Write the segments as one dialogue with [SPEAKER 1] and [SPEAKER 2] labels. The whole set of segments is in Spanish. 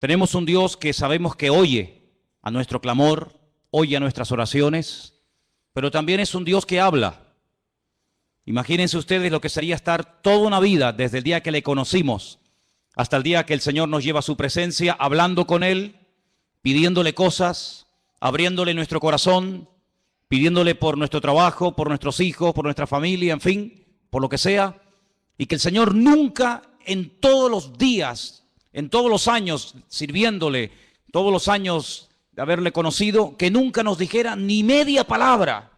[SPEAKER 1] Tenemos un Dios que sabemos que oye a nuestro clamor, oye a nuestras oraciones, pero también es un Dios que habla. Imagínense ustedes lo que sería estar toda una vida, desde el día que le conocimos hasta el día que el Señor nos lleva a su presencia, hablando con Él, pidiéndole cosas, abriéndole nuestro corazón, pidiéndole por nuestro trabajo, por nuestros hijos, por nuestra familia, en fin, por lo que sea, y que el Señor nunca en todos los días, en todos los años sirviéndole, todos los años de haberle conocido, que nunca nos dijera ni media palabra.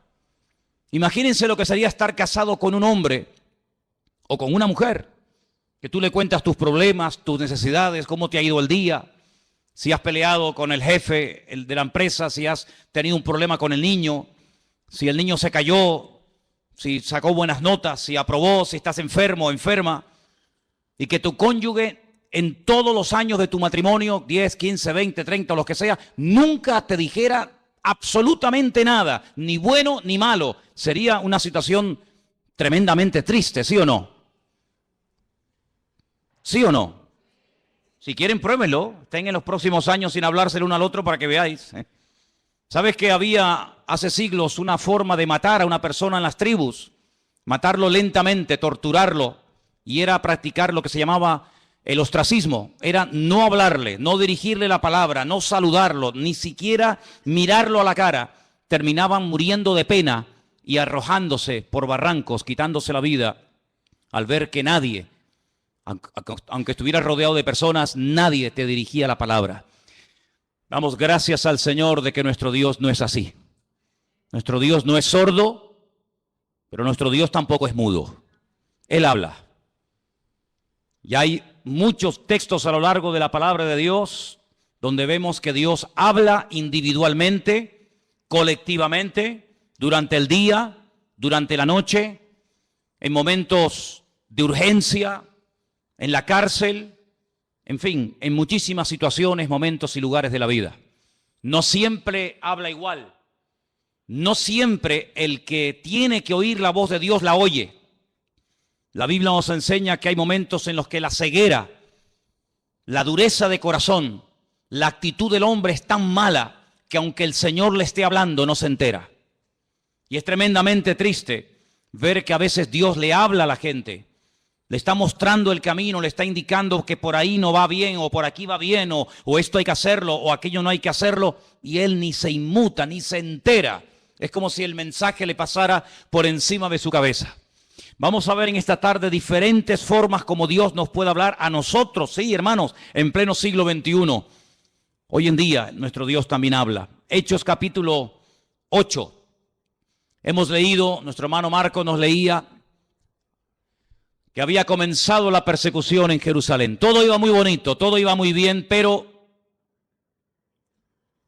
[SPEAKER 1] Imagínense lo que sería estar casado con un hombre o con una mujer, que tú le cuentas tus problemas, tus necesidades, cómo te ha ido el día, si has peleado con el jefe de la empresa, si has tenido un problema con el niño, si el niño se cayó, si sacó buenas notas, si aprobó, si estás enfermo o enferma, y que tu cónyuge en todos los años de tu matrimonio, 10, 15, 20, 30, los que sea, nunca te dijera absolutamente nada, ni bueno ni malo. Sería una situación tremendamente triste, ¿sí o no? ¿Sí o no? Si quieren, pruébenlo. Estén en los próximos años sin hablarse el uno al otro para que veáis. ¿Sabes que había hace siglos una forma de matar a una persona en las tribus? Matarlo lentamente, torturarlo. Y era practicar lo que se llamaba el ostracismo. Era no hablarle, no dirigirle la palabra, no saludarlo, ni siquiera mirarlo a la cara. Terminaban muriendo de pena y arrojándose por barrancos, quitándose la vida, al ver que nadie, aunque estuvieras rodeado de personas, nadie te dirigía la palabra. Damos gracias al Señor de que nuestro Dios no es así. Nuestro Dios no es sordo, pero nuestro Dios tampoco es mudo. Él habla. Y hay muchos textos a lo largo de la palabra de Dios donde vemos que Dios habla individualmente, colectivamente, durante el día, durante la noche, en momentos de urgencia, en la cárcel, en fin, en muchísimas situaciones, momentos y lugares de la vida. No siempre habla igual. No siempre el que tiene que oír la voz de Dios la oye. La Biblia nos enseña que hay momentos en los que la ceguera, la dureza de corazón, la actitud del hombre es tan mala que aunque el Señor le esté hablando no se entera. Y es tremendamente triste ver que a veces Dios le habla a la gente, le está mostrando el camino, le está indicando que por ahí no va bien o por aquí va bien o esto hay que hacerlo o aquello no hay que hacerlo y él ni se inmuta, ni se entera. Es como si el mensaje le pasara por encima de su cabeza. Vamos a ver en esta tarde diferentes formas como Dios nos puede hablar a nosotros, sí, hermanos, en pleno siglo XXI. Hoy en día nuestro Dios también habla. Hechos capítulo 8. Hemos leído, nuestro hermano Marco nos leía que había comenzado la persecución en Jerusalén. Todo iba muy bonito, todo iba muy bien, pero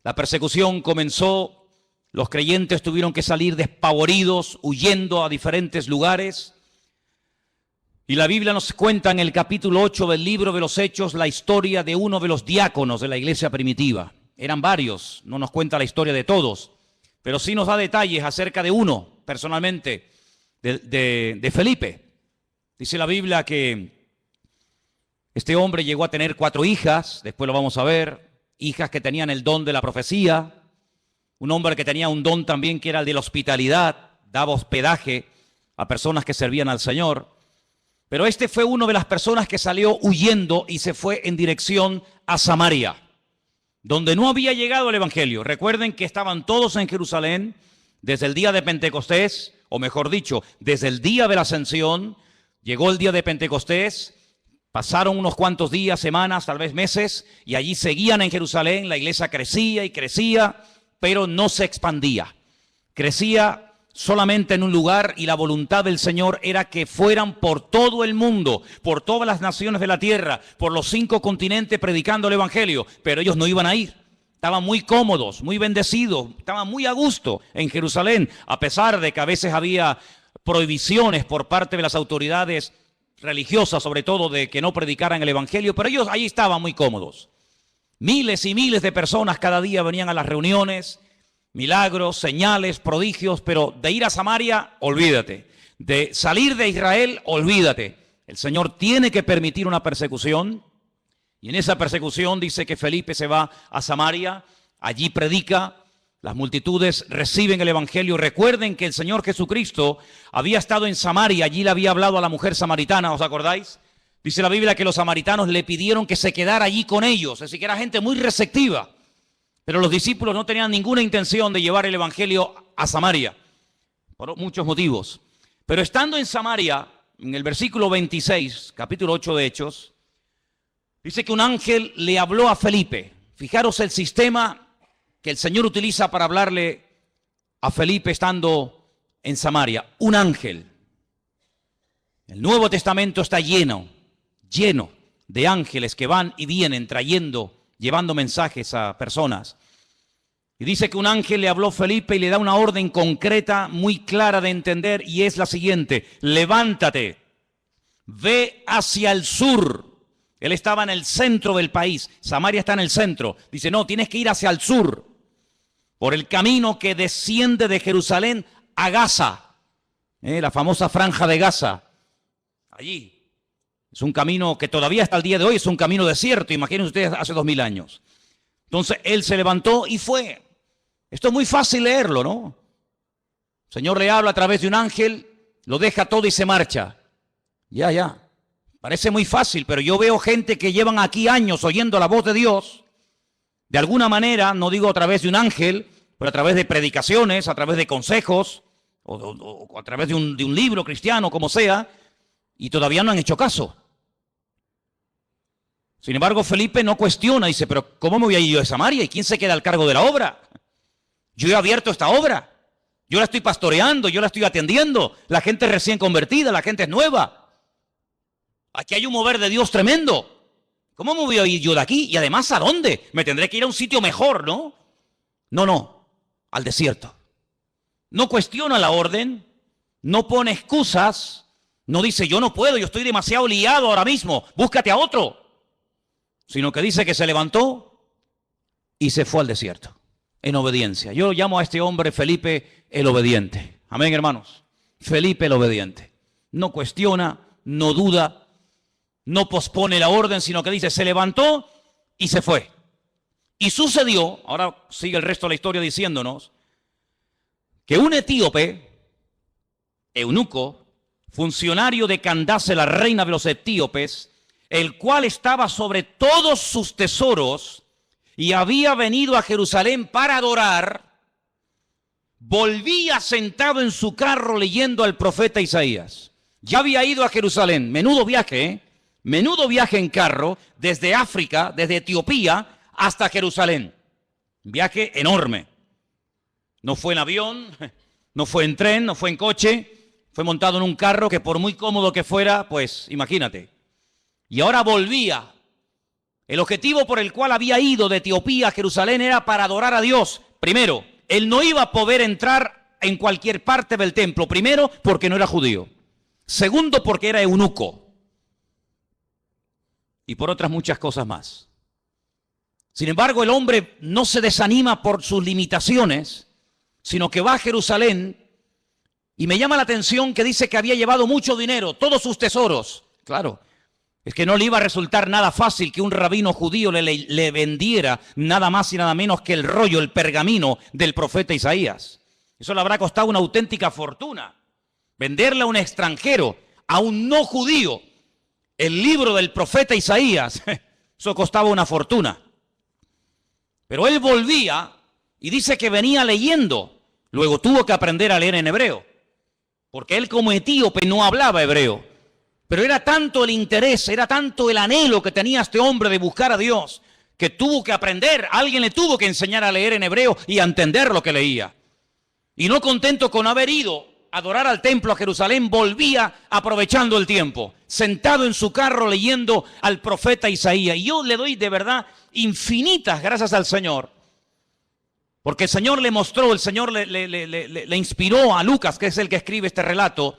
[SPEAKER 1] la persecución comenzó, los creyentes tuvieron que salir despavoridos, huyendo a diferentes lugares. Y la Biblia nos cuenta en el capítulo 8 del libro de los Hechos la historia de uno de los diáconos de la iglesia primitiva. Eran varios, no nos cuenta la historia de todos, pero sí nos da detalles acerca de uno, personalmente, de Felipe. Dice la Biblia que este hombre llegó a tener 4 hijas, después lo vamos a ver, hijas que tenían el don de la profecía, un hombre que tenía un don también que era el de la hospitalidad, daba hospedaje a personas que servían al Señor. Pero este fue uno de las personas que salió huyendo y se fue en dirección a Samaria, donde no había llegado el Evangelio. Recuerden que estaban todos en Jerusalén desde el día de Pentecostés, o mejor dicho, desde el día de la Ascensión. Llegó el día de Pentecostés, pasaron unos cuantos días, semanas, tal vez meses, y allí seguían en Jerusalén. La iglesia crecía y crecía, pero no se expandía. Crecía solamente en un lugar y la voluntad del Señor era que fueran por todo el mundo, por todas las naciones de la tierra, por los 5 continentes predicando el Evangelio, pero ellos no iban a ir. Estaban muy cómodos, muy bendecidos, estaban muy a gusto en Jerusalén, a pesar de que a veces había prohibiciones por parte de las autoridades religiosas, sobre todo de que no predicaran el Evangelio, pero ellos ahí estaban muy cómodos. Miles y miles de personas cada día venían a las reuniones, milagros, señales, prodigios, pero de ir a Samaria, olvídate. De salir de Israel, olvídate. El Señor tiene que permitir una persecución Y en esa persecución dice que Felipe se va a Samaria, allí predica, las multitudes reciben el evangelio. Recuerden que el Señor Jesucristo había estado en Samaria, allí le había hablado a la mujer samaritana, ¿os acordáis? Dice la Biblia que los samaritanos le pidieron que se quedara allí con ellos, es decir, que era gente muy receptiva. Pero los discípulos no tenían ninguna intención de llevar el evangelio a Samaria, por muchos motivos. Pero estando en Samaria, en el versículo 26, capítulo 8 de Hechos, dice que un ángel le habló a Felipe. Fijaros el sistema que el Señor utiliza para hablarle a Felipe estando en Samaria. Un ángel. El Nuevo Testamento está lleno de ángeles que van y vienen llevando mensajes a personas. Y dice que un ángel le habló a Felipe y le da una orden concreta, muy clara de entender, y es la siguiente: levántate, ve hacia el sur. Él estaba en el centro del país, Samaria está en el centro. Dice, no, tienes que ir hacia el sur, por el camino que desciende de Jerusalén a Gaza, la famosa franja de Gaza. Allí. Es un camino que todavía hasta el día de hoy es un camino desierto, imagínense ustedes hace 2000 años. Entonces él se levantó y fue. Esto es muy fácil leerlo, ¿no? El Señor le habla a través de un ángel, lo deja todo y se marcha. Ya. Parece muy fácil, pero yo veo gente que llevan aquí años oyendo la voz de Dios. De alguna manera, no digo a través de un ángel, pero a través de predicaciones, a través de consejos, o a través de un libro cristiano, como sea, y todavía no han hecho caso. Sin embargo, Felipe no cuestiona, dice, pero ¿cómo me voy a ir yo a Samaria? ¿Y quién se queda al cargo de la obra? Yo he abierto esta obra, yo la estoy pastoreando, yo la estoy atendiendo, la gente es recién convertida, la gente es nueva. Aquí hay un mover de Dios tremendo. ¿Cómo me voy a ir yo de aquí? Y además, ¿a dónde? Me tendré que ir a un sitio mejor, ¿no? No, al desierto. No cuestiona la orden, no pone excusas, no dice, yo no puedo, yo estoy demasiado liado ahora mismo, búscate a otro. Sino que dice que se levantó y se fue al desierto, en obediencia. Yo llamo a este hombre Felipe el obediente. Amén, hermanos. Felipe el obediente. No cuestiona, no duda, no pospone la orden, sino que dice, se levantó y se fue. Y sucedió, ahora sigue el resto de la historia diciéndonos, que un etíope, eunuco, funcionario de Candace, la reina de los etíopes, el cual estaba sobre todos sus tesoros y había venido a Jerusalén para adorar, volvía sentado en su carro leyendo al profeta Isaías. Ya había ido a Jerusalén, menudo viaje en carro, desde África, desde Etiopía hasta Jerusalén. Viaje enorme. No fue en avión, no fue en tren, no fue en coche, fue montado en un carro que por muy cómodo que fuera, pues imagínate. Y ahora volvía. El objetivo por el cual había ido de Etiopía a Jerusalén era para adorar a Dios. Primero, él no iba a poder entrar en cualquier parte del templo. Primero, porque no era judío. Segundo, porque era eunuco. Y por otras muchas cosas más. Sin embargo, el hombre no se desanima por sus limitaciones, sino que va a Jerusalén. Y me llama la atención que dice que había llevado mucho dinero, todos sus tesoros. Claro. Es que no le iba a resultar nada fácil que un rabino judío le vendiera nada más y nada menos que el rollo, el pergamino del profeta Isaías. Eso le habrá costado una auténtica fortuna. Venderle a un extranjero, a un no judío, el libro del profeta Isaías, eso costaba una fortuna. Pero él volvía y dice que venía leyendo. Luego tuvo que aprender a leer en hebreo, porque él como etíope no hablaba hebreo. Pero era tanto el interés, era tanto el anhelo que tenía este hombre de buscar a Dios, que tuvo que aprender, alguien le tuvo que enseñar a leer en hebreo y a entender lo que leía. Y no contento con haber ido a adorar al templo a Jerusalén, volvía aprovechando el tiempo, sentado en su carro leyendo al profeta Isaías. Y yo le doy de verdad infinitas gracias al Señor, porque el Señor le mostró, el Señor le inspiró a Lucas, que es el que escribe este relato,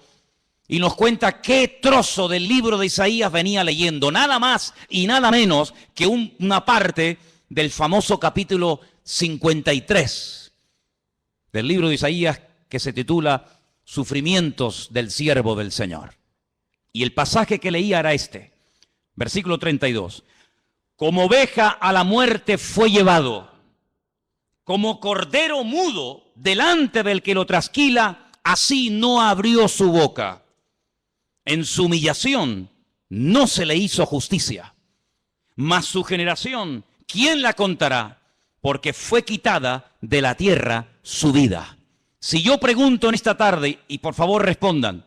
[SPEAKER 1] y nos cuenta qué trozo del libro de Isaías venía leyendo. Nada más y nada menos que una parte del famoso capítulo 53 del libro de Isaías, que se titula Sufrimientos del siervo del Señor. Y el pasaje que leía era este, versículo 32. como oveja a la muerte fue llevado, como cordero mudo delante del que lo trasquila, así no abrió su boca. En su humillación no se le hizo justicia. Mas su generación, ¿quién la contará? Porque fue quitada de la tierra su vida. Si yo pregunto en esta tarde, y por favor respondan,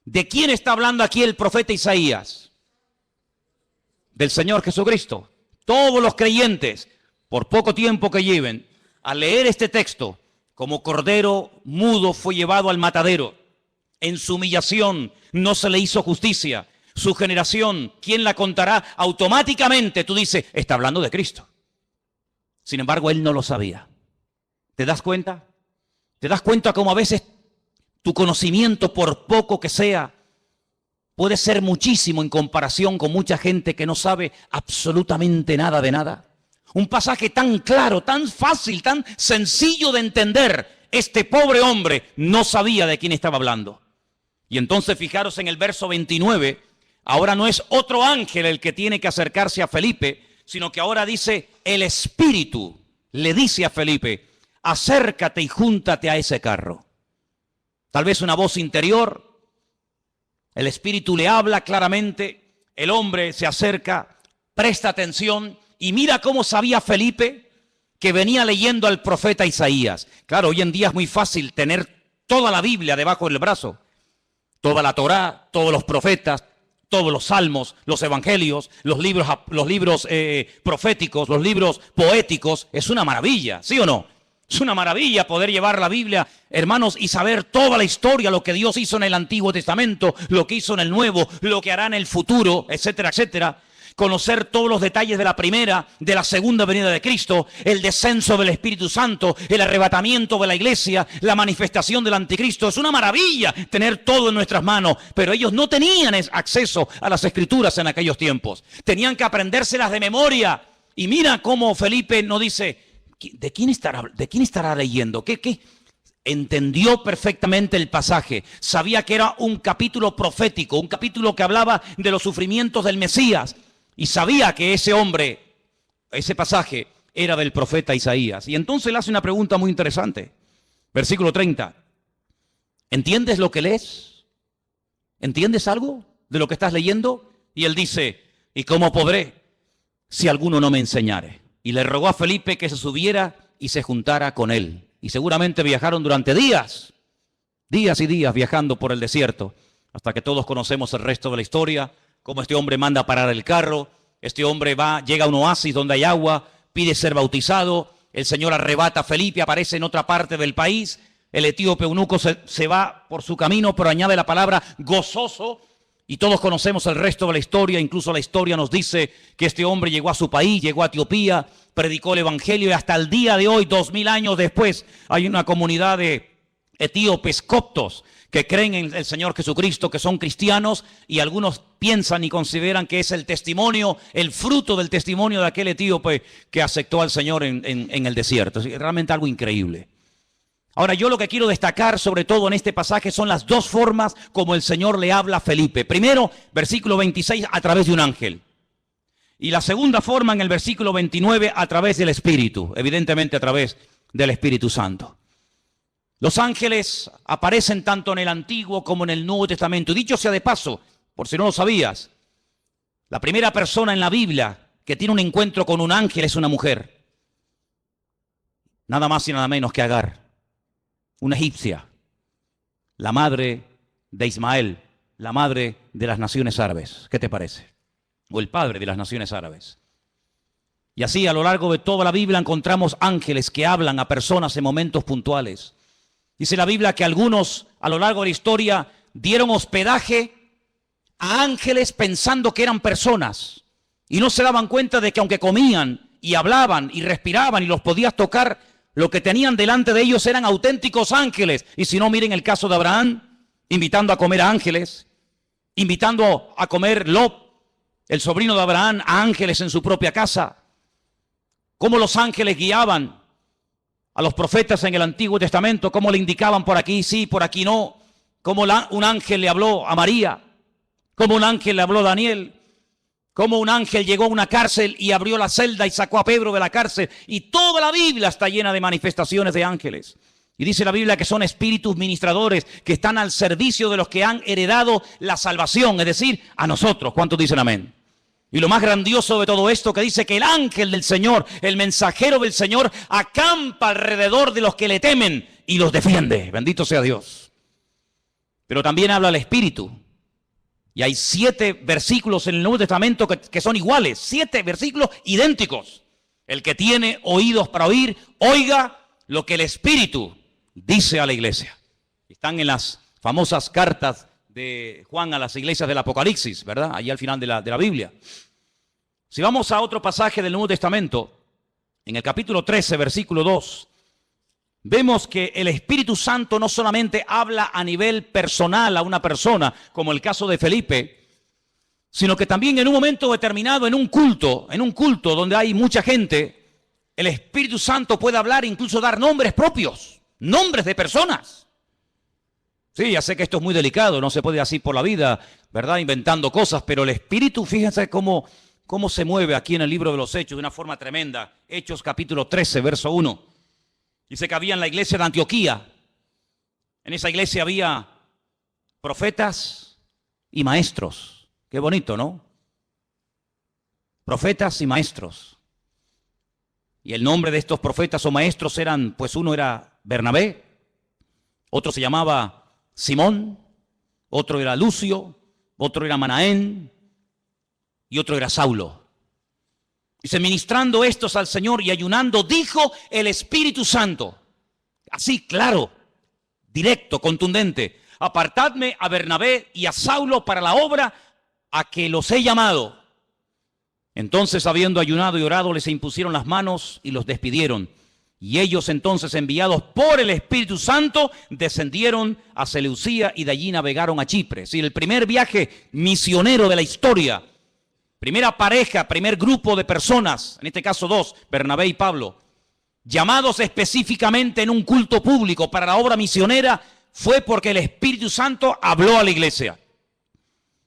[SPEAKER 1] ¿de quién está hablando aquí el profeta Isaías? Del Señor Jesucristo. Todos los creyentes, por poco tiempo que lleven, al leer este texto, como cordero mudo fue llevado al matadero. En su humillación no se le hizo justicia. Su generación, ¿quién la contará? Automáticamente tú dices, está hablando de Cristo. Sin embargo, él no lo sabía. ¿Te das cuenta? ¿Te das cuenta cómo a veces tu conocimiento, por poco que sea, puede ser muchísimo en comparación con mucha gente que no sabe absolutamente nada de nada? Un pasaje tan claro, tan fácil, tan sencillo de entender. Este pobre hombre no sabía de quién estaba hablando. Y entonces fijaros en el verso 29, ahora no es otro ángel el que tiene que acercarse a Felipe, sino que ahora dice, el Espíritu le dice a Felipe, acércate y júntate a ese carro. Tal vez una voz interior, el Espíritu le habla claramente, el hombre se acerca, presta atención y mira cómo sabía Felipe que venía leyendo al profeta Isaías. Claro, hoy en día es muy fácil tener toda la Biblia debajo del brazo, toda la Torá, todos los profetas, todos los salmos, los evangelios, los libros proféticos, los libros poéticos. Es una maravilla, ¿sí o no? Es una maravilla poder llevar la Biblia, hermanos, y saber toda la historia, lo que Dios hizo en el Antiguo Testamento, lo que hizo en el Nuevo, lo que hará en el futuro, etcétera, etcétera. Conocer todos los detalles de la primera, de la segunda venida de Cristo, el descenso del Espíritu Santo, el arrebatamiento de la iglesia, la manifestación del anticristo. Es una maravilla tener todo en nuestras manos, pero ellos no tenían acceso a las escrituras en aquellos tiempos. Tenían que aprendérselas de memoria. Y mira cómo Felipe nos dice, ¿de quién estará leyendo? ¿Qué? Entendió perfectamente el pasaje, sabía que era un capítulo profético, un capítulo que hablaba de los sufrimientos del Mesías. Y sabía que ese hombre, ese pasaje, era del profeta Isaías. Y entonces le hace una pregunta muy interesante. Versículo 30. ¿Entiendes lo que lees? ¿Entiendes algo de lo que estás leyendo? Y él dice, ¿y cómo podré si alguno no me enseñare? Y le rogó a Felipe que se subiera y se juntara con él. Y seguramente viajaron durante días y días viajando por el desierto, hasta que todos conocemos el resto de la historia. Cómo este hombre manda parar el carro, este hombre llega a un oasis donde hay agua, pide ser bautizado, el Señor arrebata a Felipe, aparece en otra parte del país, el etíope eunuco se va por su camino, pero añade la palabra gozoso, y todos conocemos el resto de la historia. Incluso la historia nos dice que este hombre llegó a su país, llegó a Etiopía, predicó el evangelio, y hasta el día de hoy, 2000 años después, hay una comunidad de etíopes coptos que creen en el Señor Jesucristo, que son cristianos, y algunos piensan y consideran que es el testimonio, el fruto del testimonio de aquel etíope que aceptó al Señor en el desierto. Es realmente algo increíble. Ahora, yo lo que quiero destacar sobre todo en este pasaje son las dos formas como el Señor le habla a Felipe. Primero, versículo 26, a través de un ángel. Y la segunda forma en el versículo 29, a través del Espíritu, evidentemente a través del Espíritu Santo. Los ángeles aparecen tanto en el Antiguo como en el Nuevo Testamento. Y dicho sea de paso, por si no lo sabías, la primera persona en la Biblia que tiene un encuentro con un ángel es una mujer. Nada más y nada menos que Agar, una egipcia, la madre de Ismael, la madre de las naciones árabes. ¿Qué te parece? O el padre de las naciones árabes. Y así a lo largo de toda la Biblia encontramos ángeles que hablan a personas en momentos puntuales. Dice la Biblia que algunos a lo largo de la historia dieron hospedaje a ángeles pensando que eran personas. Y no se daban cuenta de que aunque comían y hablaban y respiraban y los podías tocar, lo que tenían delante de ellos eran auténticos ángeles. Y si no, miren el caso de Abraham, invitando a comer a ángeles, invitando a comer Lot, el sobrino de Abraham, a ángeles en su propia casa. Cómo los ángeles guiaban a los profetas en el Antiguo Testamento, cómo le indicaban por aquí sí, por aquí no, cómo un ángel le habló a María, cómo un ángel le habló a Daniel, Cómo un ángel llegó a una cárcel y abrió la celda y sacó a Pedro de la cárcel. Y toda la Biblia está llena de manifestaciones de ángeles. Y dice la Biblia que son espíritus ministradores que están al servicio de los que han heredado la salvación, es decir, a nosotros. ¿Cuántos dicen amén? Y lo más grandioso de todo esto que dice que el ángel del Señor, el mensajero del Señor, acampa alrededor de los que le temen y los defiende. Bendito sea Dios. Pero también habla el Espíritu. Y hay 7 versículos en el Nuevo Testamento que son iguales, 7 versículos idénticos. El que tiene oídos para oír, oiga lo que el Espíritu dice a la iglesia. Están en las famosas cartas de Juan a las iglesias del Apocalipsis, ¿verdad? Allí al final de la Biblia. Si vamos a otro pasaje del Nuevo Testamento, en el capítulo 13, versículo 2, vemos que el Espíritu Santo no solamente habla a nivel personal a una persona, como el caso de Felipe, sino que también en un momento determinado, en un culto donde hay mucha gente, el Espíritu Santo puede hablar e incluso dar nombres propios, nombres de personas. Sí, ya sé que esto es muy delicado, no se puede ir así por la vida, ¿verdad? Inventando cosas, pero el Espíritu, fíjense cómo se mueve aquí en el libro de los Hechos de una forma tremenda. Hechos capítulo 13, verso 1. Dice que había en la iglesia de Antioquía, en esa iglesia había profetas y maestros. Qué bonito, ¿no? Profetas y maestros. Y el nombre de estos profetas o maestros eran, pues uno era Bernabé, otro se llamaba Simón, otro era Lucio, otro era Manaén y otro era Saulo. Dice, ministrando estos al Señor y ayunando, dijo el Espíritu Santo, así claro, directo, contundente, apartadme a Bernabé y a Saulo para la obra a que los he llamado. Entonces, habiendo ayunado y orado, les impusieron las manos y los despidieron. Y ellos entonces, enviados por el Espíritu Santo, descendieron a Seleucía y de allí navegaron a Chipre. Es decir, el primer viaje misionero de la historia. Primera pareja, primer grupo de personas, en este caso 2, Bernabé y Pablo, llamados específicamente en un culto público para la obra misionera, fue porque el Espíritu Santo habló a la iglesia.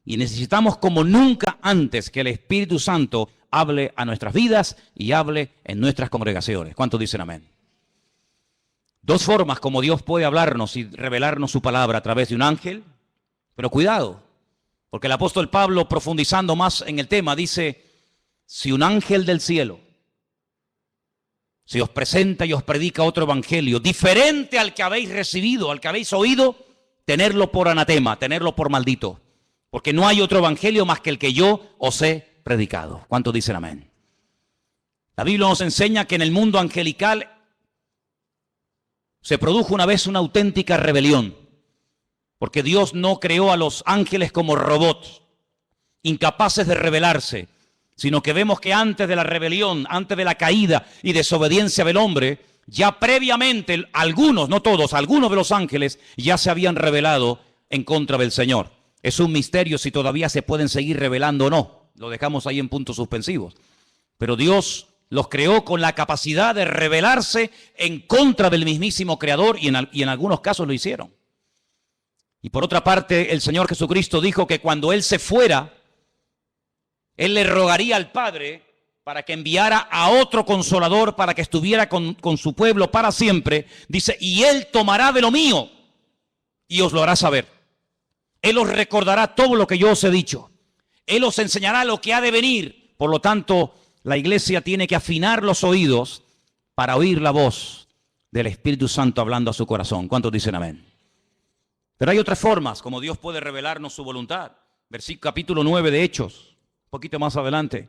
[SPEAKER 1] Y necesitamos como nunca antes que el Espíritu Santo hable a nuestras vidas y hable en nuestras congregaciones. ¿Cuántos dicen amén? 2 formas como Dios puede hablarnos y revelarnos su palabra a través de un ángel, pero cuidado. Porque el apóstol Pablo, profundizando más en el tema, dice, si un ángel del cielo se os presenta y os predica otro evangelio, diferente al que habéis recibido, al que habéis oído, tenerlo por anatema, tenerlo por maldito. Porque no hay otro evangelio más que el que yo os he predicado. ¿Cuántos dicen amén? La Biblia nos enseña que en el mundo angelical se produjo una vez una auténtica rebelión. Porque Dios no creó a los ángeles como robots, incapaces de rebelarse, sino que vemos que antes de la rebelión, antes de la caída y desobediencia del hombre, ya previamente algunos, no todos, algunos de los ángeles ya se habían rebelado en contra del Señor. Es un misterio si todavía se pueden seguir rebelando o no. Lo dejamos ahí en puntos suspensivos. Pero Dios los creó con la capacidad de rebelarse en contra del mismísimo Creador y en algunos casos lo hicieron. Y por otra parte, el Señor Jesucristo dijo que cuando Él se fuera, Él le rogaría al Padre para que enviara a otro consolador para que estuviera con su pueblo para siempre. Dice, y Él tomará de lo mío y os lo hará saber. Él os recordará todo lo que yo os he dicho. Él os enseñará lo que ha de venir. Por lo tanto, la iglesia tiene que afinar los oídos para oír la voz del Espíritu Santo hablando a su corazón. ¿Cuántos dicen amén? Pero hay otras formas como Dios puede revelarnos su voluntad. Capítulo 9 de Hechos, un poquito más adelante.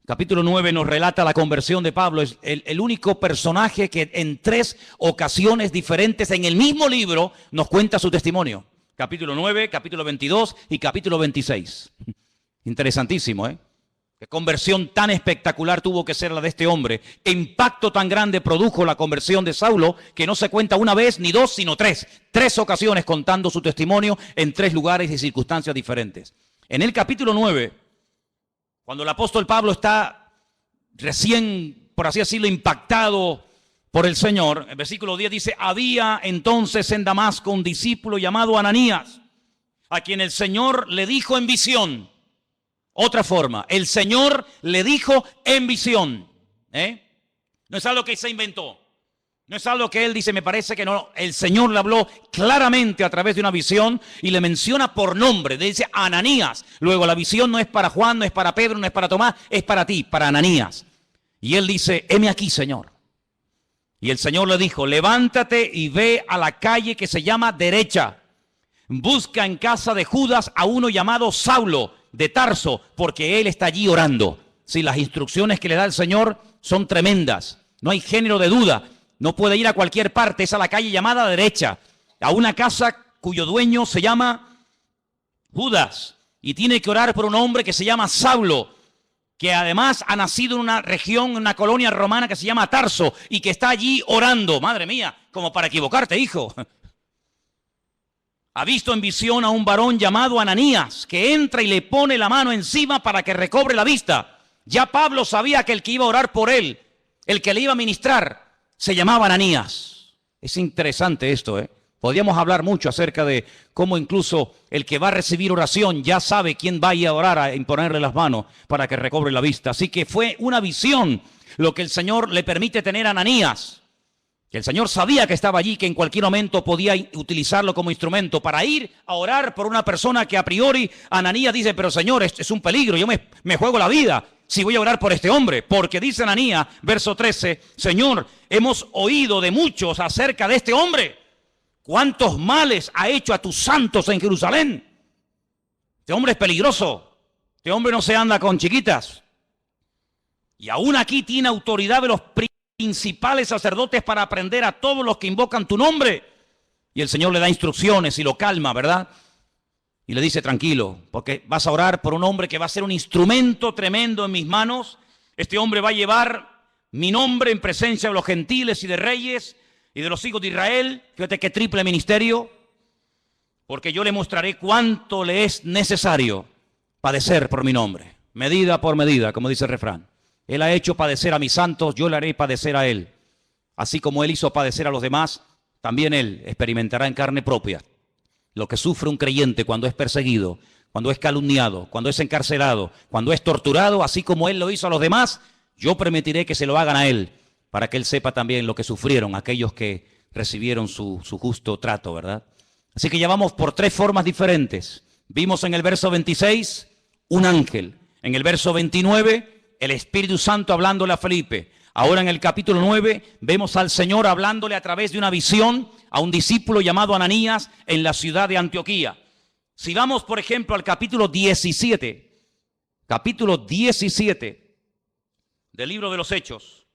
[SPEAKER 1] Capítulo 9 nos relata la conversión de Pablo. Es el único personaje que en 3 ocasiones diferentes en el mismo libro nos cuenta su testimonio. Capítulo 9, capítulo 22 y capítulo 26. Interesantísimo, ¿eh? Qué conversión tan espectacular tuvo que ser la de este hombre. Qué impacto tan grande produjo la conversión de Saulo, que no se cuenta una vez ni 2, sino 3. 3 ocasiones contando su testimonio en 3 lugares y circunstancias diferentes. En el capítulo 9, cuando el apóstol Pablo está recién, por así decirlo, impactado por el Señor, el versículo 10 dice, había entonces en Damasco un discípulo llamado Ananías, a quien el Señor le dijo en visión, Otra forma, el Señor le dijo en visión. No es algo que se inventó. No es algo que él dice, me parece que no. El Señor le habló claramente a través de una visión y le menciona por nombre. Le dice Ananías. Luego la visión no es para Juan, no es para Pedro, no es para Tomás, es para ti, para Ananías. Y él dice, heme aquí, Señor. Y el Señor le dijo, levántate y ve a la calle que se llama Derecha. Busca en casa de Judas a uno llamado Saulo de Tarso, porque él está allí orando. Sí, las instrucciones que le da el Señor son tremendas. No hay género de duda. No puede ir a cualquier parte. Es a la calle llamada Derecha, a una casa cuyo dueño se llama Judas. Y tiene que orar por un hombre que se llama Saulo, que además ha nacido en una región, en una colonia romana que se llama Tarso, y que está allí orando. Madre mía, como para equivocarte, hijo. Ha visto en visión a un varón llamado Ananías, que entra y le pone la mano encima para que recobre la vista. Ya Pablo sabía que el que iba a orar por él, el que le iba a ministrar, se llamaba Ananías. Es interesante esto, ¿eh? Podríamos hablar mucho acerca de cómo incluso el que va a recibir oración ya sabe quién va a ir a orar, a imponerle las manos para que recobre la vista. Así que fue una visión lo que el Señor le permite tener a Ananías. Que el Señor sabía que estaba allí, que en cualquier momento podía utilizarlo como instrumento para ir a orar por una persona que a priori Ananías dice, pero Señor, esto es un peligro, yo me juego la vida si voy a orar por este hombre. Porque dice Ananías, verso 13, Señor, hemos oído de muchos acerca de este hombre. ¿Cuántos males ha hecho a tus santos en Jerusalén? Este hombre es peligroso. Este hombre no se anda con chiquitas. Y aún aquí tiene autoridad de los principales sacerdotes para aprender a todos los que invocan tu nombre. Y el Señor le da instrucciones y lo calma, ¿verdad? Y le dice, tranquilo, porque vas a orar por un hombre que va a ser un instrumento tremendo en mis manos. Este hombre va a llevar mi nombre en presencia de los gentiles y de reyes y de los hijos de Israel. Fíjate qué triple ministerio. Porque yo le mostraré cuánto le es necesario padecer por mi nombre. Medida por medida, como dice el refrán. Él ha hecho padecer a mis santos, yo le haré padecer a él. Así como él hizo padecer a los demás, también él experimentará en carne propia lo que sufre un creyente cuando es perseguido, cuando es calumniado, cuando es encarcelado, cuando es torturado. Así como él lo hizo a los demás, yo permitiré que se lo hagan a él, para que él sepa también lo que sufrieron aquellos que recibieron su justo trato, ¿verdad? Así que ya vamos por tres formas diferentes. Vimos en el verso 26 un ángel. En el verso 29, el Espíritu Santo hablándole a Felipe. Ahora en el capítulo 9 vemos al Señor hablándole a través de una visión a un discípulo llamado Ananías en la ciudad de Antioquía. Si vamos, por ejemplo, al capítulo 17 del libro de los Hechos,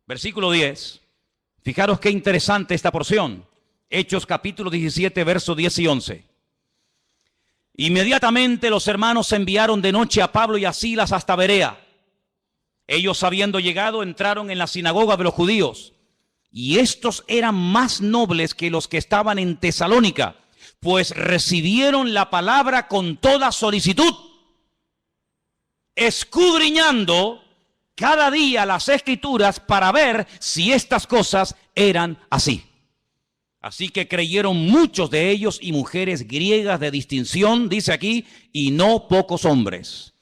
[SPEAKER 1] versículo 10, fijaros qué interesante esta porción. Hechos capítulo 17, versos 10 y 11. Inmediatamente los hermanos enviaron de noche a Pablo y a Silas hasta Berea. Ellos, habiendo llegado, entraron en la sinagoga de los judíos. Y estos eran más nobles que los que estaban en Tesalónica, pues recibieron la palabra con toda solicitud, escudriñando cada día las Escrituras para ver si estas cosas eran así. Así que creyeron muchos de ellos y mujeres griegas de distinción, dice aquí, y no pocos hombres.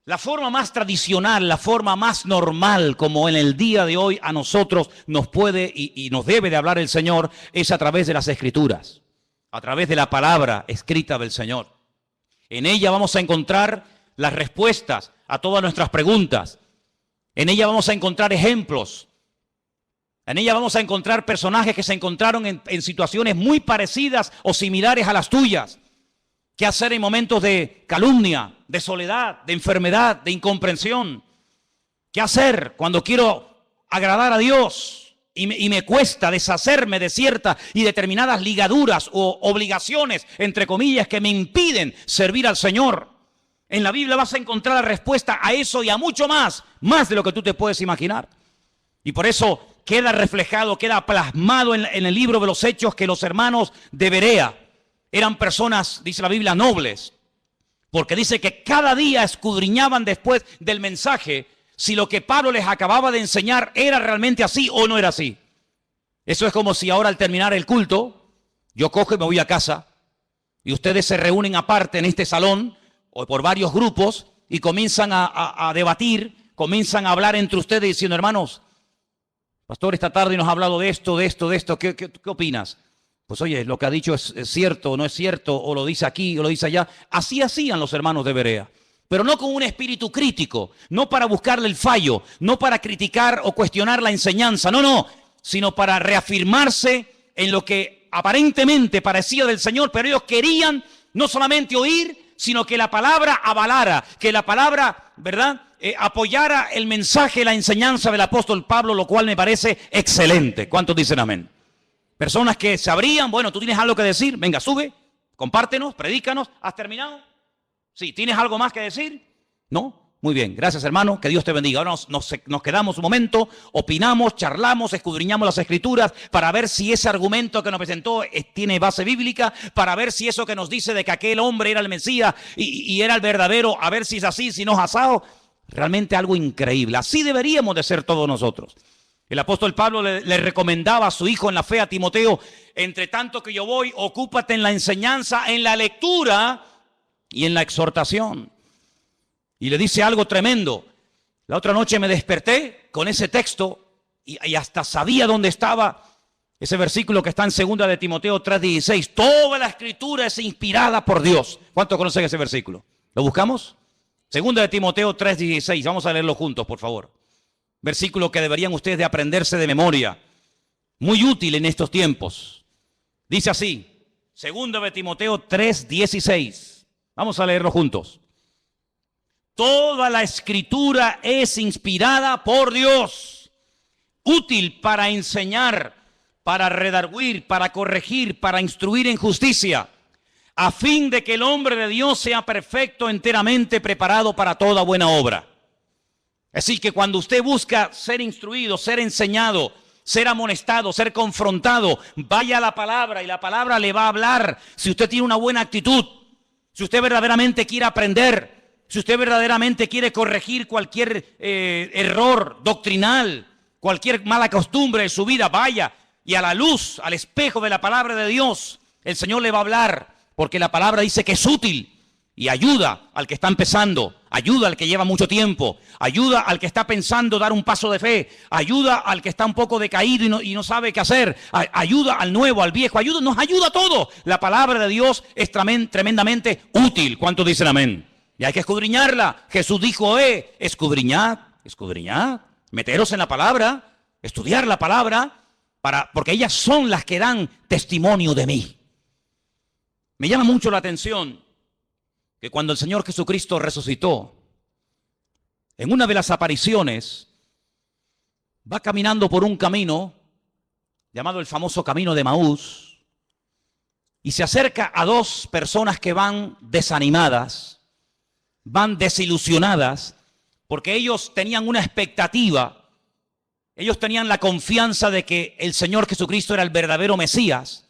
[SPEAKER 1] La forma más tradicional, la forma más normal, como en el día de hoy a nosotros nos puede y nos debe de hablar el Señor, es a través de las Escrituras, a través de la palabra escrita del Señor. En ella vamos a encontrar las respuestas a todas nuestras preguntas. En ella vamos a encontrar ejemplos. En ella vamos a encontrar personajes que se encontraron en situaciones muy parecidas o similares a las tuyas. ¿Qué hacer en momentos de calumnia, de soledad, de enfermedad, de incomprensión? ¿Qué hacer cuando quiero agradar a Dios y me cuesta deshacerme de ciertas y determinadas ligaduras o obligaciones, entre comillas, que me impiden servir al Señor? En la Biblia vas a encontrar la respuesta a eso y a mucho más de lo que tú te puedes imaginar. Y por eso queda reflejado, queda plasmado en el libro de los Hechos que los hermanos de Berea eran personas, dice la Biblia, nobles, porque dice que cada día escudriñaban después del mensaje si lo que Pablo les acababa de enseñar era realmente así o no era así. Eso es como si ahora al terminar el culto, yo cojo y me voy a casa y ustedes se reúnen aparte en este salón o por varios grupos y comienzan a debatir, comienzan a hablar entre ustedes diciendo, hermanos, pastor, esta tarde nos ha hablado de esto, ¿qué opinas? Pues oye, lo que ha dicho es cierto, no es cierto, o lo dice aquí, o lo dice allá. Así hacían los hermanos de Berea, pero no con un espíritu crítico, no para buscarle el fallo, no para criticar o cuestionar la enseñanza, no, sino para reafirmarse en lo que aparentemente parecía del Señor, pero ellos querían no solamente oír, sino que la palabra avalara, que la palabra, ¿verdad?, apoyara el mensaje, la enseñanza del apóstol Pablo, lo cual me parece excelente. ¿Cuántos dicen amén? Personas que sabrían, bueno, tú tienes algo que decir, venga, sube, compártenos, predícanos. ¿Has terminado? Sí, ¿tienes algo más que decir? ¿No? Muy bien, gracias hermano, que Dios te bendiga. Ahora nos quedamos un momento, opinamos, charlamos, escudriñamos las escrituras para ver si ese argumento que nos presentó tiene base bíblica, para ver si eso que nos dice de que aquel hombre era el Mesías y era el verdadero, a ver si es así, si no es asado. Realmente algo increíble. Así deberíamos de ser todos nosotros. El apóstol Pablo le recomendaba a su hijo en la fe, a Timoteo, entre tanto que yo voy, ocúpate en la enseñanza, en la lectura y en la exhortación. Y le dice algo tremendo. La otra noche me desperté con ese texto y hasta sabía dónde estaba ese versículo que está en 2 de Timoteo 3:16. Toda la escritura es inspirada por Dios. ¿Cuántos conocen ese versículo? ¿Lo buscamos? 2 de Timoteo 3:16. Vamos a leerlo juntos, por favor. Versículo que deberían ustedes de aprenderse de memoria. Muy útil en estos tiempos. Dice así, 2 de Timoteo 3:16. Vamos a leerlo juntos. Toda la escritura es inspirada por Dios, útil para enseñar, para redarguir, para corregir, para instruir en justicia, a fin de que el hombre de Dios sea perfecto, enteramente preparado para toda buena obra. Así que cuando usted busca ser instruido, ser enseñado, ser amonestado, ser confrontado, vaya a la palabra y la palabra le va a hablar. Si usted tiene una buena actitud, si usted verdaderamente quiere aprender, si usted verdaderamente quiere corregir cualquier error doctrinal, cualquier mala costumbre de su vida, vaya y a la luz, al espejo de la palabra de Dios, el Señor le va a hablar, porque la palabra dice que es útil y ayuda al que está empezando, ayuda al que lleva mucho tiempo, ayuda al que está pensando dar un paso de fe, ayuda al que está un poco decaído y no sabe qué hacer, ayuda al nuevo, al viejo, nos ayuda a todos. La palabra de Dios es tremendamente útil. ¿Cuántos dicen amén? Y hay que escudriñarla. Jesús dijo, escudriñad, meteros en la palabra, estudiar la palabra, porque ellas son las que dan testimonio de mí. Me llama mucho la atención que cuando el Señor Jesucristo resucitó, en una de las apariciones, va caminando por un camino llamado el famoso camino de Emaús, y se acerca a dos personas que van desanimadas, van desilusionadas, porque ellos tenían una expectativa, ellos tenían la confianza de que el Señor Jesucristo era el verdadero Mesías,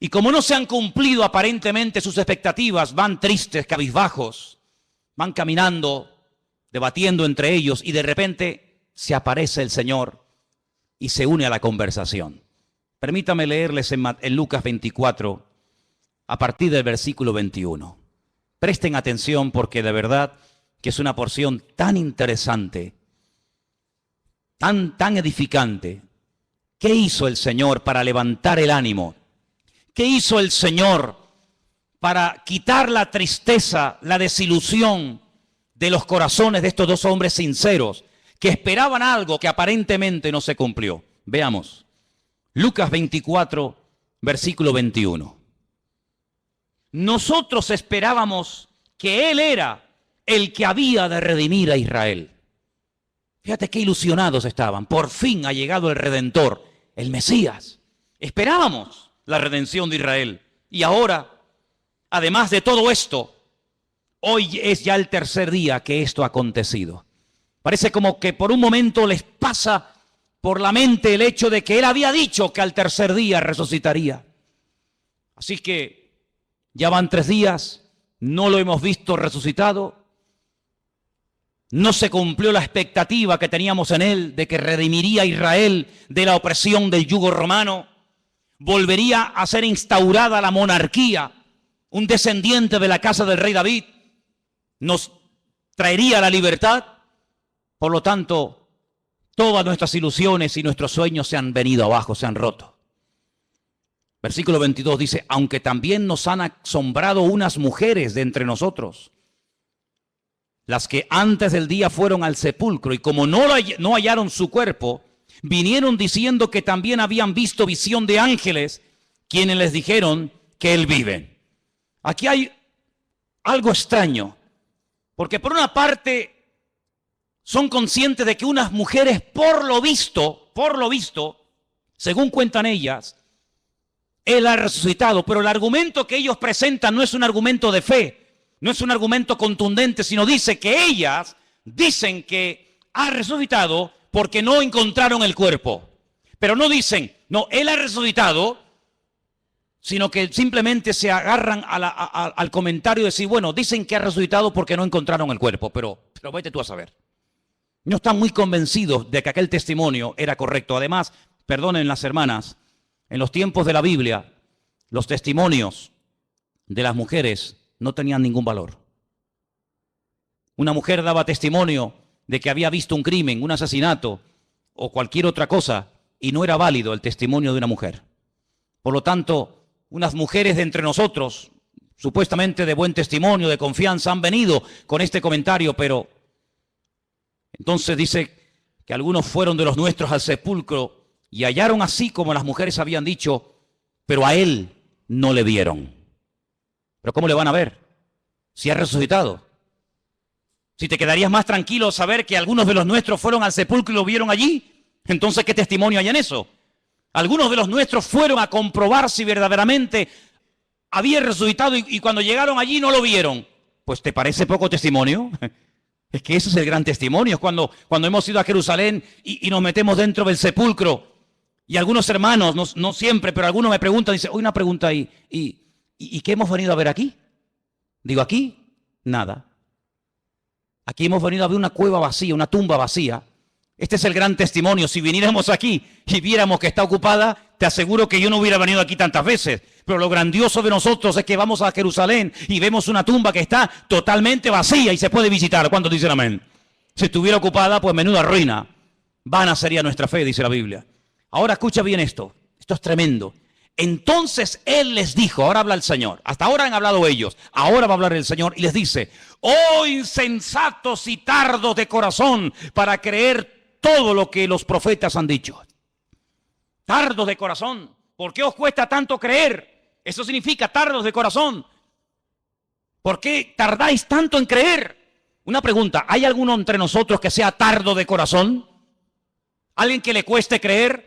[SPEAKER 1] y como no se han cumplido aparentemente sus expectativas, van tristes, cabizbajos, van caminando, debatiendo entre ellos, y de repente se aparece el Señor y se une a la conversación. Permítame leerles en Lucas 24, a partir del versículo 21. Presten atención porque de verdad que es una porción tan interesante, tan edificante. ¿Qué hizo el Señor para levantar el ánimo? ¿Qué hizo el Señor para quitar la tristeza, la desilusión de los corazones de estos dos hombres sinceros que esperaban algo que aparentemente no se cumplió? Veamos. Lucas 24, versículo 21. Nosotros esperábamos que Él era el que había de redimir a Israel. Fíjate qué ilusionados estaban. Por fin ha llegado el Redentor, el Mesías. Esperábamos la redención de Israel. Y ahora, además de todo esto, hoy es ya el tercer día que esto ha acontecido. Parece como que por un momento les pasa por la mente el hecho de que Él había dicho que al tercer día resucitaría. Así que ya van 3 días, no lo hemos visto resucitado. No se cumplió la expectativa que teníamos en Él de que redimiría a Israel de la opresión del yugo romano. Volvería a ser instaurada la monarquía, un descendiente de la casa del rey David. nos traería la libertad. Por lo tanto, todas nuestras ilusiones y nuestros sueños se han venido abajo, se han roto. Versículo 22 dice, aunque también nos han asombrado unas mujeres de entre nosotros, las que antes del día fueron al sepulcro y como no hallaron su cuerpo, vinieron diciendo que también habían visto visión de ángeles, quienes les dijeron que él vive. Aquí hay algo extraño, porque por una parte son conscientes de que unas mujeres por lo visto, según cuentan ellas, él ha resucitado, pero el argumento que ellos presentan no es un argumento de fe, no es un argumento contundente, sino dice que ellas dicen que ha resucitado porque no encontraron el cuerpo. Pero no dicen, no, él ha resucitado, sino que simplemente se agarran al comentario de decir, bueno, dicen que ha resucitado porque no encontraron el cuerpo, pero vete tú a saber. No están muy convencidos de que aquel testimonio era correcto. Además, perdonen las hermanas, en los tiempos de la Biblia, los testimonios de las mujeres no tenían ningún valor. Una mujer daba testimonio de que había visto un crimen, un asesinato o cualquier otra cosa y no era válido el testimonio de una mujer. Por lo tanto, unas mujeres de entre nosotros, supuestamente de buen testimonio, de confianza, han venido con este comentario, pero entonces dice que algunos fueron de los nuestros al sepulcro y hallaron así como las mujeres habían dicho, pero a él no le vieron. ¿Pero cómo le van a ver si ha resucitado? Si te quedarías más tranquilo saber que algunos de los nuestros fueron al sepulcro y lo vieron allí, entonces ¿qué testimonio hay en eso? Algunos de los nuestros fueron a comprobar si verdaderamente había resucitado y cuando llegaron allí no lo vieron. Pues ¿te parece poco testimonio? Es que ese es el gran testimonio. Es cuando hemos ido a Jerusalén y nos metemos dentro del sepulcro y algunos hermanos, no siempre, pero algunos me preguntan, dicen, una pregunta ahí, ¿y qué hemos venido a ver aquí? Digo, aquí, nada. Aquí hemos venido a ver una cueva vacía, una tumba vacía. Este es el gran testimonio. Si viniéramos aquí y viéramos que está ocupada, te aseguro que yo no hubiera venido aquí tantas veces. Pero lo grandioso de nosotros es que vamos a Jerusalén y vemos una tumba que está totalmente vacía y se puede visitar. ¿Cuántos dicen amén? Si estuviera ocupada, pues menuda ruina. Vana sería nuestra fe, dice la Biblia. Ahora escucha bien esto. Esto es tremendo. Entonces él les dijo, ahora habla el Señor, hasta ahora han hablado ellos, ahora va a hablar el Señor y les dice, oh insensatos y tardos de corazón para creer todo lo que los profetas han dicho. Tardos de corazón, ¿por qué os cuesta tanto creer? Eso significa tardos de corazón. ¿Por qué tardáis tanto en creer? Una pregunta, ¿hay alguno entre nosotros que sea tardo de corazón? ¿Alguien que le cueste creer?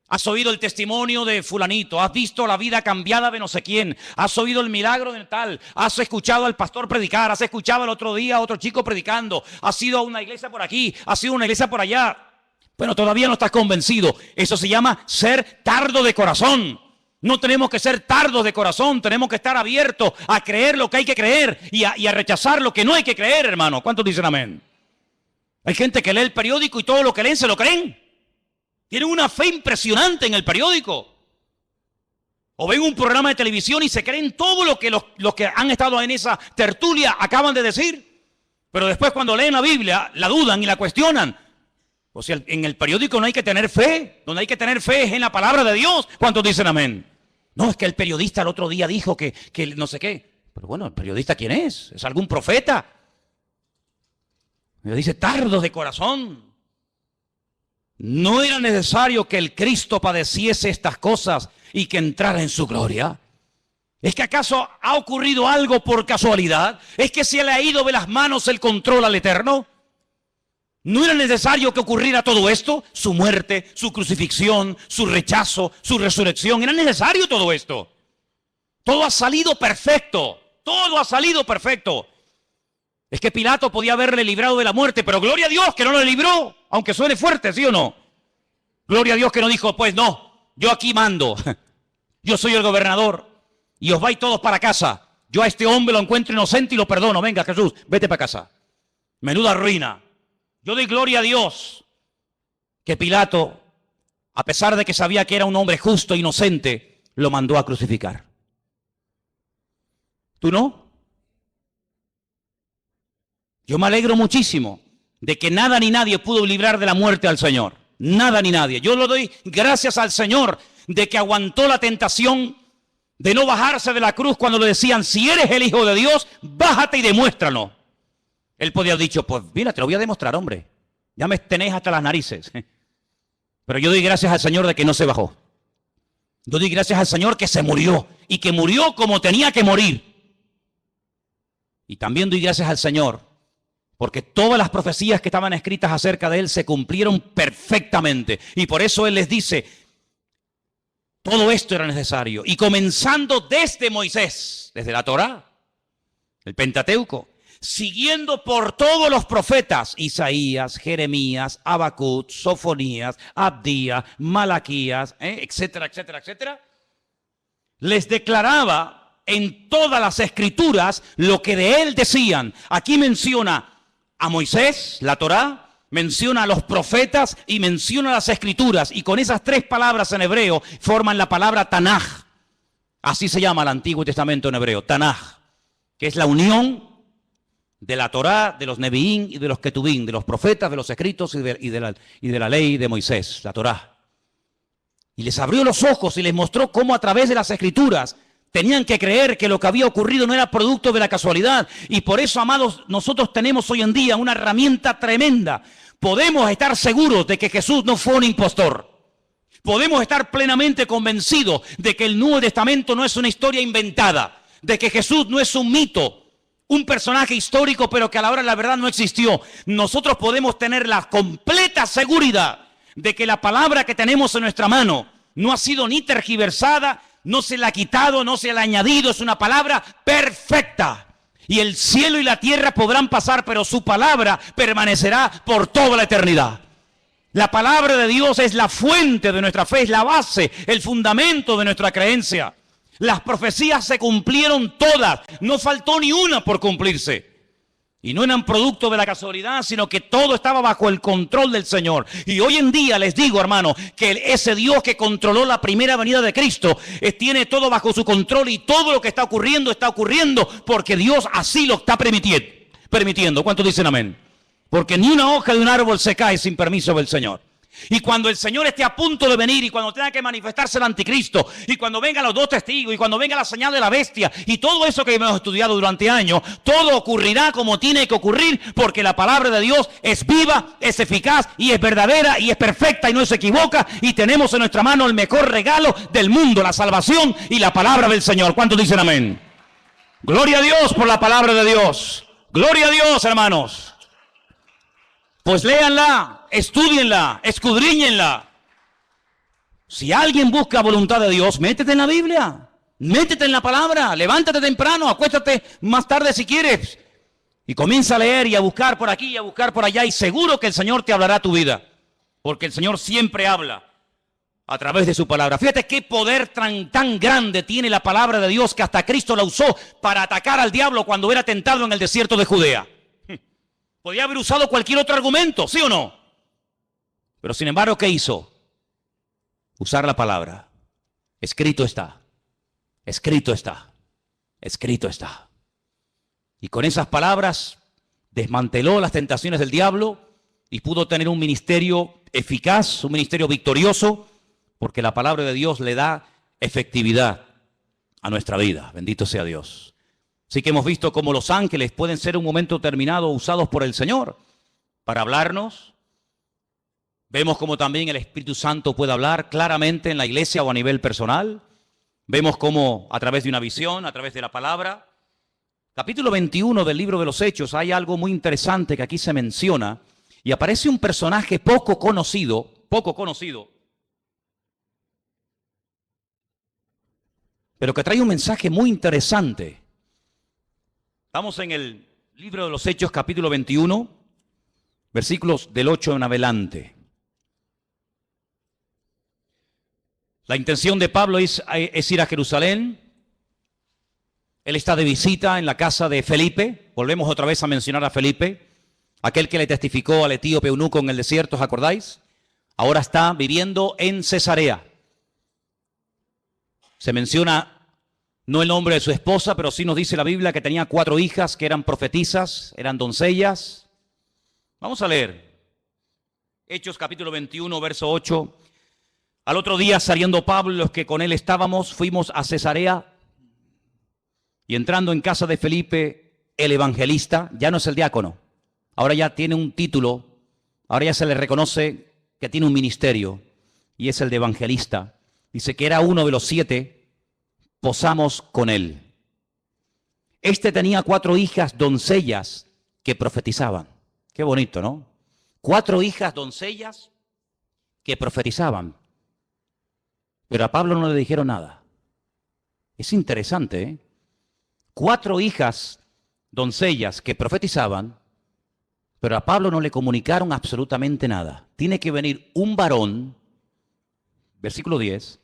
[SPEAKER 1] Has oído el testimonio de fulanito, has visto la vida cambiada de no sé quién, has oído el milagro de tal, has escuchado al pastor predicar, has escuchado el otro día a otro chico predicando, has ido a una iglesia por aquí, has ido a una iglesia por allá. Bueno, todavía no estás convencido. Eso se llama ser tardo de corazón. No tenemos que ser tardos de corazón, tenemos que estar abiertos a creer lo que hay que creer y a rechazar lo que no hay que creer, hermano. ¿Cuántos dicen amén? Hay gente que lee el periódico y todo lo que leen se lo creen. Tienen una fe impresionante en el periódico. O ven un programa de televisión y se creen todo lo que los que han estado en esa tertulia acaban de decir. Pero después cuando leen la Biblia, la dudan y la cuestionan. O sea, en el periódico no hay que tener fe. Donde hay que tener fe es en la palabra de Dios. ¿Cuántos dicen amén? No, es que el periodista el otro día dijo que no sé qué. Pero bueno, ¿el periodista quién es? ¿Es algún profeta? Me dice, tardos de corazón. ¿No era necesario que el Cristo padeciese estas cosas y que entrara en su gloria? ¿Es que acaso ha ocurrido algo por casualidad? ¿Es que se le ha ido de las manos el control al Eterno? ¿No era necesario que ocurriera todo esto? Su muerte, su crucifixión, su rechazo, su resurrección. ¿Era necesario todo esto? Todo ha salido perfecto. Todo ha salido perfecto. Es que Pilato podía haberle librado de la muerte, pero gloria a Dios que no lo libró, aunque suene fuerte, ¿sí o no? Gloria a Dios que no dijo, pues no, yo aquí mando, yo soy el gobernador y os vais todos para casa. Yo a este hombre lo encuentro inocente y lo perdono. Venga, Jesús, vete para casa. Menuda ruina. Yo doy gloria a Dios que Pilato, a pesar de que sabía que era un hombre justo e inocente, lo mandó a crucificar. ¿Tú no? Yo me alegro muchísimo de que nada ni nadie pudo librar de la muerte al Señor. Nada ni nadie. Yo le doy gracias al Señor de que aguantó la tentación de no bajarse de la cruz cuando le decían, si eres el Hijo de Dios, bájate y demuéstralo. Él podía haber dicho, pues mira, te lo voy a demostrar, hombre. Ya me tenéis hasta las narices. Pero yo doy gracias al Señor de que no se bajó. Yo doy gracias al Señor que se murió y que murió como tenía que morir. Y también doy gracias al Señor porque todas las profecías que estaban escritas acerca de Él se cumplieron perfectamente. Y por eso Él les dice, todo esto era necesario. Y comenzando desde Moisés, desde la Torá, el Pentateuco, siguiendo por todos los profetas, Isaías, Jeremías, Habacuc, Sofonías, Abdías, Malaquías, etcétera, etcétera, etcétera, les declaraba en todas las escrituras lo que de él decían. Aquí menciona a Moisés, la Torá, menciona a los profetas y menciona las escrituras. Y con esas tres palabras en hebreo forman la palabra Tanaj. Así se llama el Antiguo Testamento en hebreo, Tanaj, que es la unión de la Torá, de los Neviín y de los Ketubín, de los profetas, de los escritos y de la ley de Moisés, la Torá. Y les abrió los ojos y les mostró cómo a través de las escrituras tenían que creer que lo que había ocurrido no era producto de la casualidad. Y por eso, amados, nosotros tenemos hoy en día una herramienta tremenda. Podemos estar seguros de que Jesús no fue un impostor. Podemos estar plenamente convencidos de que el Nuevo Testamento no es una historia inventada, de que Jesús no es un mito, un personaje histórico, pero que a la hora de la verdad no existió. Nosotros podemos tener la completa seguridad de que la palabra que tenemos en nuestra mano no ha sido ni tergiversada, no se la ha quitado, no se la ha añadido. Es una palabra perfecta. Y el cielo y la tierra podrán pasar, pero su palabra permanecerá por toda la eternidad. La palabra de Dios es la fuente de nuestra fe, es la base, el fundamento de nuestra creencia. Las profecías se cumplieron todas, no faltó ni una por cumplirse. Y no eran producto de la casualidad, sino que todo estaba bajo el control del Señor. Y hoy en día les digo, hermano, que ese Dios que controló la primera venida de Cristo tiene todo bajo su control, y todo lo que está ocurriendo porque Dios así lo está permitiendo. ¿Cuántos dicen amén? Porque ni una hoja de un árbol se cae sin permiso del Señor. Y cuando el Señor esté a punto de venir, y cuando tenga que manifestarse el anticristo, y cuando vengan los dos testigos, y cuando venga la señal de la bestia, y todo eso que hemos estudiado durante años, todo ocurrirá como tiene que ocurrir, porque la palabra de Dios es viva, es eficaz, y es verdadera, y es perfecta, y no se equivoca, y tenemos en nuestra mano el mejor regalo del mundo, la salvación y la palabra del Señor. ¿Cuántos dicen amén? Gloria a Dios por la palabra de Dios. Gloria a Dios, hermanos. Pues léanla, estúdienla, escudriñenla. Si alguien busca voluntad de Dios, métete en la Biblia, métete en la palabra, levántate temprano, acuéstate más tarde si quieres, y comienza a leer y a buscar por aquí y a buscar por allá, y seguro que el Señor te hablará tu vida, porque el Señor siempre habla a través de su palabra. Fíjate qué poder tan grande tiene la palabra de Dios, que hasta Cristo la usó para atacar al diablo cuando era tentado en el desierto de Judea. Podía haber usado cualquier otro argumento, ¿sí o no? Pero sin embargo, ¿qué hizo? Usar la palabra. Escrito está. Escrito está. Escrito está. Y con esas palabras desmanteló las tentaciones del diablo y pudo tener un ministerio eficaz, un ministerio victorioso, porque la palabra de Dios le da efectividad a nuestra vida. Bendito sea Dios. Así que hemos visto cómo los ángeles pueden ser en un momento determinado usados por el Señor para hablarnos. Vemos cómo también el Espíritu Santo puede hablar claramente en la iglesia o a nivel personal. Vemos cómo a través de una visión, a través de la palabra. Capítulo 21 del libro de los Hechos, hay algo muy interesante que aquí se menciona, y aparece un personaje poco conocido, pero que trae un mensaje muy interesante. Estamos en el libro de los Hechos, capítulo 21, versículos del 8 en adelante. La intención de Pablo es ir a Jerusalén. Él está de visita en la casa de Felipe. Volvemos otra vez a mencionar a Felipe, aquel que le testificó al etíope eunuco en el desierto, ¿os acordáis? Ahora está viviendo en Cesarea. Se menciona No el nombre de su esposa, pero sí nos dice la Biblia que tenía 4 hijas que eran profetisas, eran doncellas. Vamos a leer. Hechos capítulo 21, verso 8. Al otro día, saliendo Pablo y los que con él estábamos, fuimos a Cesarea. Y entrando en casa de Felipe, el evangelista, ya no es el diácono, ahora ya tiene un título, ahora ya se le reconoce que tiene un ministerio, y es el de evangelista. Dice que era uno de los 7, posamos con él. Este tenía 4 hijas doncellas que profetizaban. Qué bonito, ¿no? 4 hijas doncellas que profetizaban. Pero a Pablo no le dijeron nada. Es interesante, ¿eh? 4 hijas doncellas que profetizaban, pero a Pablo no le comunicaron absolutamente nada. Tiene que venir un varón, versículo 10,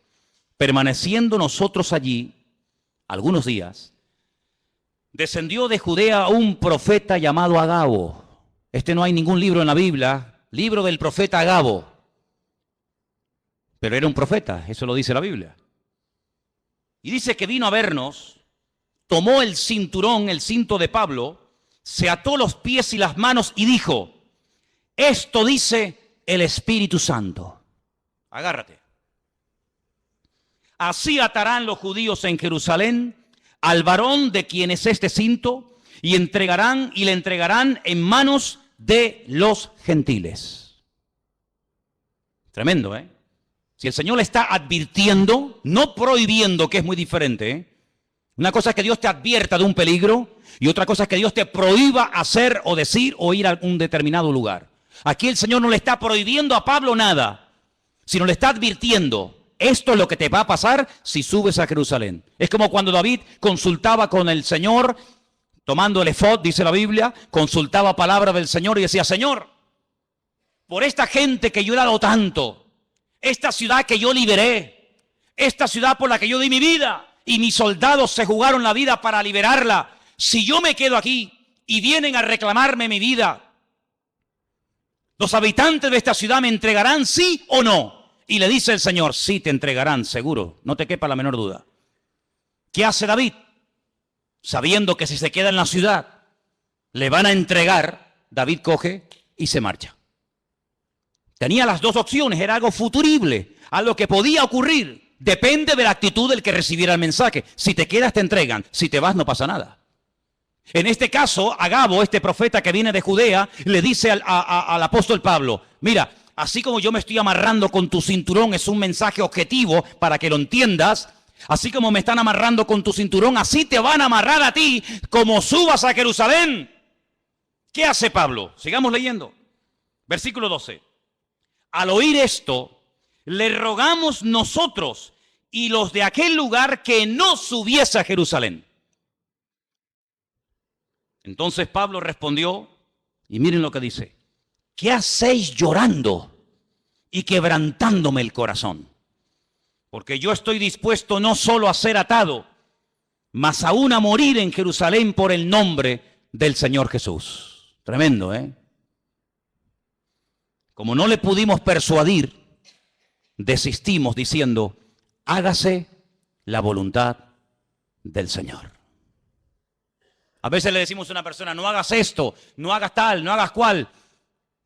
[SPEAKER 1] permaneciendo nosotros allí algunos días, descendió de Judea un profeta llamado Agabo. No hay ningún libro en la Biblia, libro del profeta Agabo. Pero era un profeta, eso lo dice la Biblia. Y dice que vino a vernos, tomó el cinturón, el cinto de Pablo, se ató los pies y las manos y dijo, esto dice el Espíritu Santo. Agárrate. Así atarán los judíos en Jerusalén al varón de quien es este cinto y le entregarán en manos de los gentiles. Tremendo, ¿eh? Si el Señor le está advirtiendo, no prohibiendo, que es muy diferente, ¿eh? Una cosa es que Dios te advierta de un peligro y otra cosa es que Dios te prohíba hacer o decir o ir a un determinado lugar. Aquí el Señor no le está prohibiendo a Pablo nada, sino le está advirtiendo. Esto es lo que te va a pasar si subes a Jerusalén. Es como cuando David consultaba con el Señor, tomando el efod, dice la Biblia, consultaba palabra del Señor y decía, Señor, por esta gente que yo he dado tanto, esta ciudad que yo liberé, esta ciudad por la que yo di mi vida y mis soldados se jugaron la vida para liberarla, si yo me quedo aquí y vienen a reclamarme mi vida, ¿los habitantes de esta ciudad me entregarán sí o no? Y le dice el Señor, sí te entregarán, seguro, no te quepa la menor duda. ¿Qué hace David? Sabiendo que si se queda en la ciudad, le van a entregar, David coge y se marcha. Tenía las 2 opciones, era algo futurible, algo que podía ocurrir. Depende de la actitud del que recibiera el mensaje. Si te quedas, te entregan. Si te vas, no pasa nada. En este caso, Agabo, este profeta que viene de Judea, le dice al apóstol Pablo, mira, así como yo me estoy amarrando con tu cinturón, es un mensaje objetivo para que lo entiendas. Así como me están amarrando con tu cinturón, así te van a amarrar a ti como subas a Jerusalén. ¿Qué hace Pablo? Sigamos leyendo. Versículo 12. Al oír esto, le rogamos nosotros y los de aquel lugar que no subiese a Jerusalén. Entonces Pablo respondió, y miren lo que dice, ¿qué hacéis llorando y quebrantándome el corazón? Porque yo estoy dispuesto no solo a ser atado, mas aún a morir en Jerusalén por el nombre del Señor Jesús. Tremendo, ¿eh? Como no le pudimos persuadir, desistimos diciendo, hágase la voluntad del Señor. A veces le decimos a una persona, no hagas esto, no hagas tal, no hagas cual.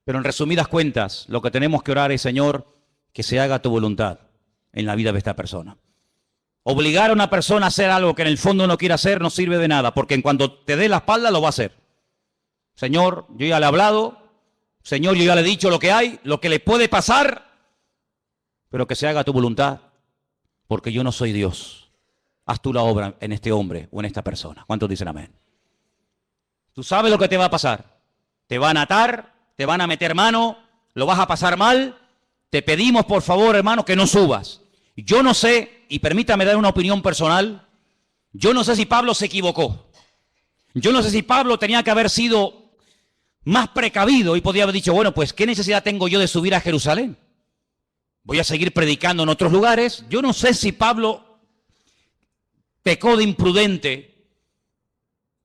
[SPEAKER 1] Pero en resumidas cuentas, lo que tenemos que orar es, Señor, que se haga tu voluntad en la vida de esta persona. Obligar a una persona a hacer algo que en el fondo no quiere hacer no sirve de nada, porque en cuanto te dé la espalda lo va a hacer. Señor, yo ya le he hablado, Señor, yo ya le he dicho lo que hay, lo que le puede pasar, pero que se haga tu voluntad, porque yo no soy Dios. Haz tú la obra en este hombre o en esta persona. ¿Cuántos dicen amén? Tú sabes lo que te va a pasar. Te van a atar, te van a meter mano, lo vas a pasar mal. Te pedimos, por favor, hermano, que no subas. Yo no sé, y permítame dar una opinión personal, yo no sé si Pablo se equivocó. Yo no sé si Pablo tenía que haber sido más precavido y podía haber dicho, bueno, pues, ¿qué necesidad tengo yo de subir a Jerusalén? Voy a seguir predicando en otros lugares. Yo no sé si Pablo pecó de imprudente.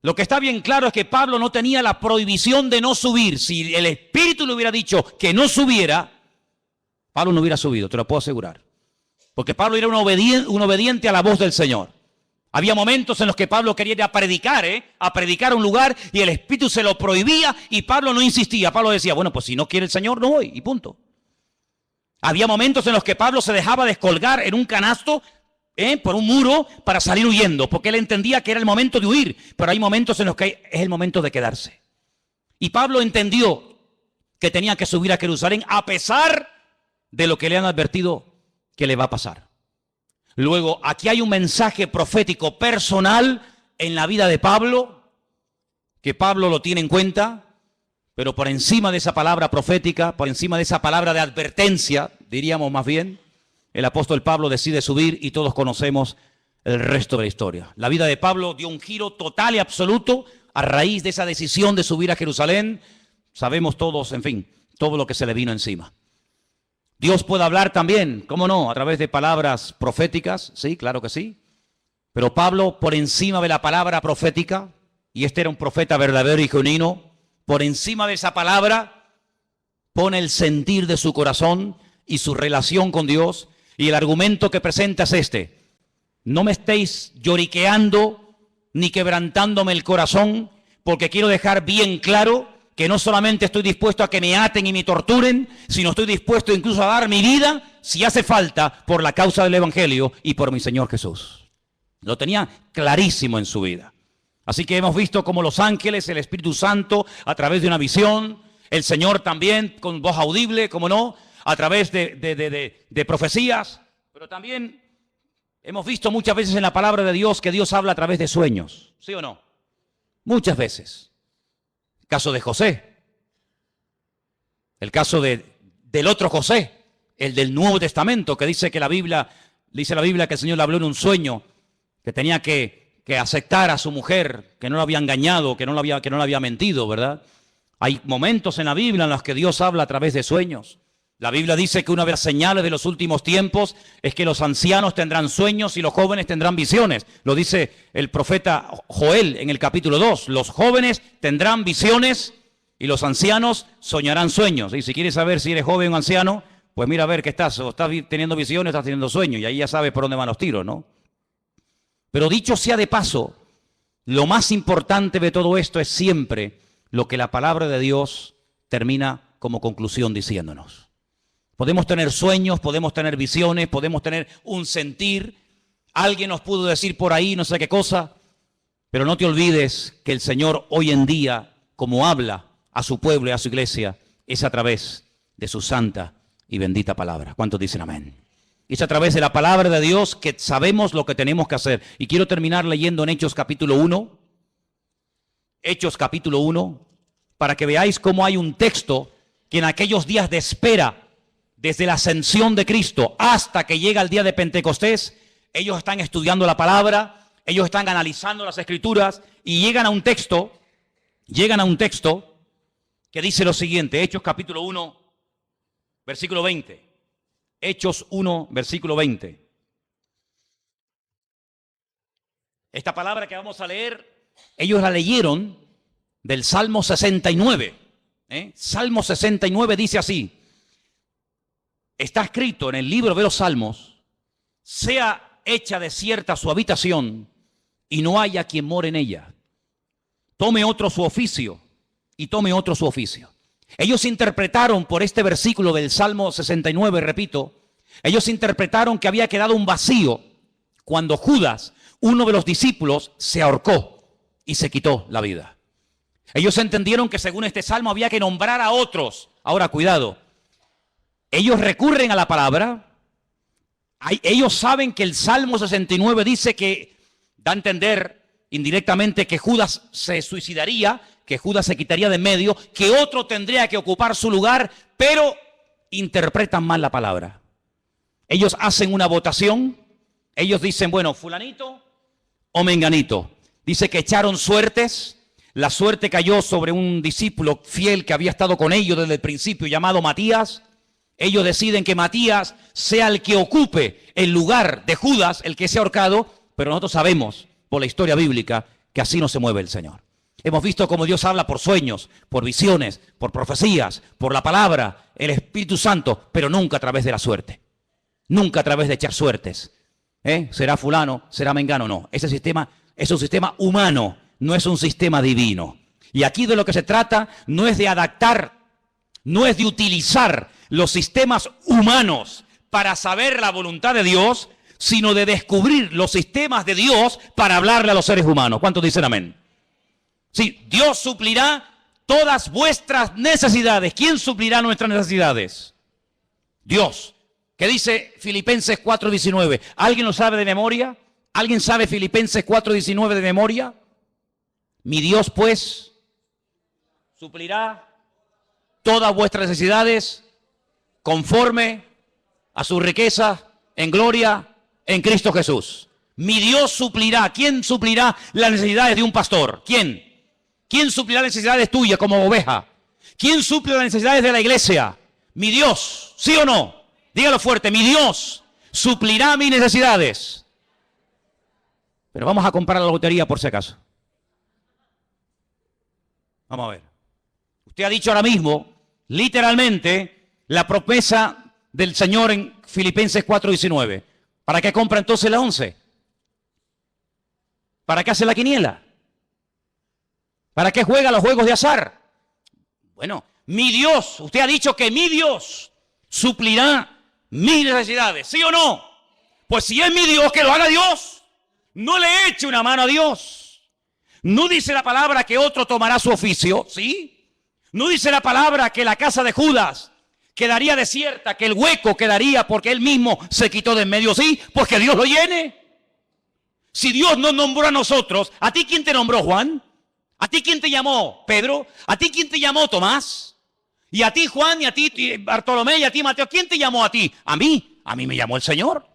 [SPEAKER 1] Lo que está bien claro es que Pablo no tenía la prohibición de no subir. Si el Espíritu le hubiera dicho que no subiera, Pablo no hubiera subido, te lo puedo asegurar. Porque Pablo era un obediente a la voz del Señor. Había momentos en los que Pablo quería ir a predicar a un lugar, y el Espíritu se lo prohibía y Pablo no insistía. Pablo decía, bueno, pues si no quiere el Señor, no voy, y punto. Había momentos en los que Pablo se dejaba descolgar en un canasto por un muro para salir huyendo, porque él entendía que era el momento de huir, pero hay momentos en los que es el momento de quedarse. Y Pablo entendió que tenía que subir a Jerusalén a pesar de lo que le han advertido que le va a pasar. Luego, aquí hay un mensaje profético personal en la vida de Pablo, que Pablo lo tiene en cuenta, pero por encima de esa palabra profética, por encima de esa palabra de advertencia, diríamos más bien, el apóstol Pablo decide subir y todos conocemos el resto de la historia. La vida de Pablo dio un giro total y absoluto a raíz de esa decisión de subir a Jerusalén. Sabemos todos, en fin, todo lo que se le vino encima. Dios puede hablar también, ¿cómo no? A través de palabras proféticas, sí, claro que sí. Pero Pablo, por encima de la palabra profética, y este era un profeta verdadero y genuino, por encima de esa palabra, pone el sentir de su corazón y su relación con Dios. Y el argumento que presenta es este: no me estéis lloriqueando ni quebrantándome el corazón, porque quiero dejar bien claro que no solamente estoy dispuesto a que me aten y me torturen, sino estoy dispuesto incluso a dar mi vida, si hace falta, por la causa del Evangelio y por mi Señor Jesús. Lo tenía clarísimo en su vida. Así que hemos visto cómo los ángeles, el Espíritu Santo, a través de una visión, el Señor también con voz audible, como no, a través de profecías, pero también hemos visto muchas veces en la palabra de Dios que Dios habla a través de sueños, ¿sí o no? Muchas veces. El caso de José, el caso del otro José, el del Nuevo Testamento, que dice la Biblia que el Señor le habló en un sueño, que tenía que aceptar a su mujer, que no la había engañado, que no le había mentido, ¿verdad? Hay momentos en la Biblia en los que Dios habla a través de sueños. La Biblia dice que una de las señales de los últimos tiempos es que los ancianos tendrán sueños y los jóvenes tendrán visiones. Lo dice el profeta Joel en el capítulo 2. Los jóvenes tendrán visiones y los ancianos soñarán sueños. Y si quieres saber si eres joven o anciano, pues mira a ver qué estás. O estás teniendo visiones o estás teniendo sueños. Y ahí ya sabes por dónde van los tiros, ¿no? Pero dicho sea de paso, lo más importante de todo esto es siempre lo que la palabra de Dios termina como conclusión diciéndonos. Podemos tener sueños, podemos tener visiones, podemos tener un sentir. Alguien nos pudo decir por ahí no sé qué cosa, pero no te olvides que el Señor hoy en día, como habla a su pueblo y a su iglesia, es a través de su santa y bendita palabra. ¿Cuántos dicen amén? Es a través de la palabra de Dios que sabemos lo que tenemos que hacer. Y quiero terminar leyendo en Hechos capítulo 1. Hechos capítulo 1, para que veáis cómo hay un texto que en aquellos días de espera, desde la ascensión de Cristo hasta que llega el día de Pentecostés, ellos están estudiando la palabra, ellos están analizando las Escrituras y llegan a un texto que dice lo siguiente, Hechos capítulo 1, versículo 20. Hechos 1, versículo 20. Esta palabra que vamos a leer, ellos la leyeron del Salmo 69. Salmo 69 dice así: está escrito en el libro de los Salmos, sea hecha desierta su habitación y no haya quien more en ella. Tome otro su oficio y tome otro su oficio. Ellos interpretaron por este versículo del Salmo 69, repito, ellos interpretaron que había quedado un vacío cuando Judas, uno de los discípulos, se ahorcó y se quitó la vida. Ellos entendieron que según este salmo había que nombrar a otros. Ahora, cuidado. Ellos recurren a la palabra. Ellos saben que el Salmo 69 dice que, da a entender indirectamente que Judas se suicidaría, que Judas se quitaría de en medio, que otro tendría que ocupar su lugar, pero interpretan mal la palabra. Ellos hacen una votación. Ellos dicen, bueno, fulanito o menganito. Dice que echaron suertes. La suerte cayó sobre un discípulo fiel que había estado con ellos desde el principio, llamado Matías. Ellos deciden que Matías sea el que ocupe el lugar de Judas, el que se ha ahorcado, pero nosotros sabemos por la historia bíblica que así no se mueve el Señor. Hemos visto cómo Dios habla por sueños, por visiones, por profecías, por la palabra, el Espíritu Santo, pero nunca a través de la suerte. Nunca a través de echar suertes. Será fulano, será mengano. No, ese sistema es un sistema humano, no es un sistema divino. Y aquí de lo que se trata no es de adaptar, no es de utilizar los sistemas humanos para saber la voluntad de Dios, sino de descubrir los sistemas de Dios para hablarle a los seres humanos. ¿Cuántos dicen amén? Sí, Dios suplirá todas vuestras necesidades. ¿Quién suplirá nuestras necesidades? Dios. ¿Qué dice Filipenses 4:19? ¿Alguien lo sabe de memoria? ¿Alguien sabe Filipenses 4:19 de memoria? Mi Dios, pues, suplirá todas vuestras necesidades conforme a su riqueza en gloria en Cristo Jesús. Mi Dios suplirá. ¿Quién suplirá las necesidades de un pastor? ¿Quién? ¿Quién suplirá las necesidades tuyas como oveja? ¿Quién suple las necesidades de la iglesia? Mi Dios, ¿sí o no? Dígalo fuerte, mi Dios suplirá mis necesidades. Pero vamos a comprar la lotería por si acaso. Vamos a ver. Usted ha dicho ahora mismo, literalmente, la promesa del Señor en Filipenses 4:19. ¿Para qué compra entonces la 11? ¿Para qué hace la quiniela? ¿Para qué juega los juegos de azar? Bueno, mi Dios, usted ha dicho que mi Dios suplirá mis necesidades, ¿sí o no? Pues si es mi Dios, que lo haga Dios. No le eche una mano a Dios. No dice la palabra que otro tomará su oficio, ¿sí? No dice la palabra que la casa de Judas quedaría desierta, que el hueco quedaría porque él mismo se quitó de en medio, ¿sí? Pues que Dios lo llene. Si Dios nos nombró a nosotros, ¿a ti quién te nombró, Juan? ¿A ti quién te llamó, Pedro? ¿A ti quién te llamó, Tomás? Y a ti, Juan, y a ti, Bartolomé, y a ti, Mateo. ¿Quién te llamó a ti? A mí me llamó el Señor.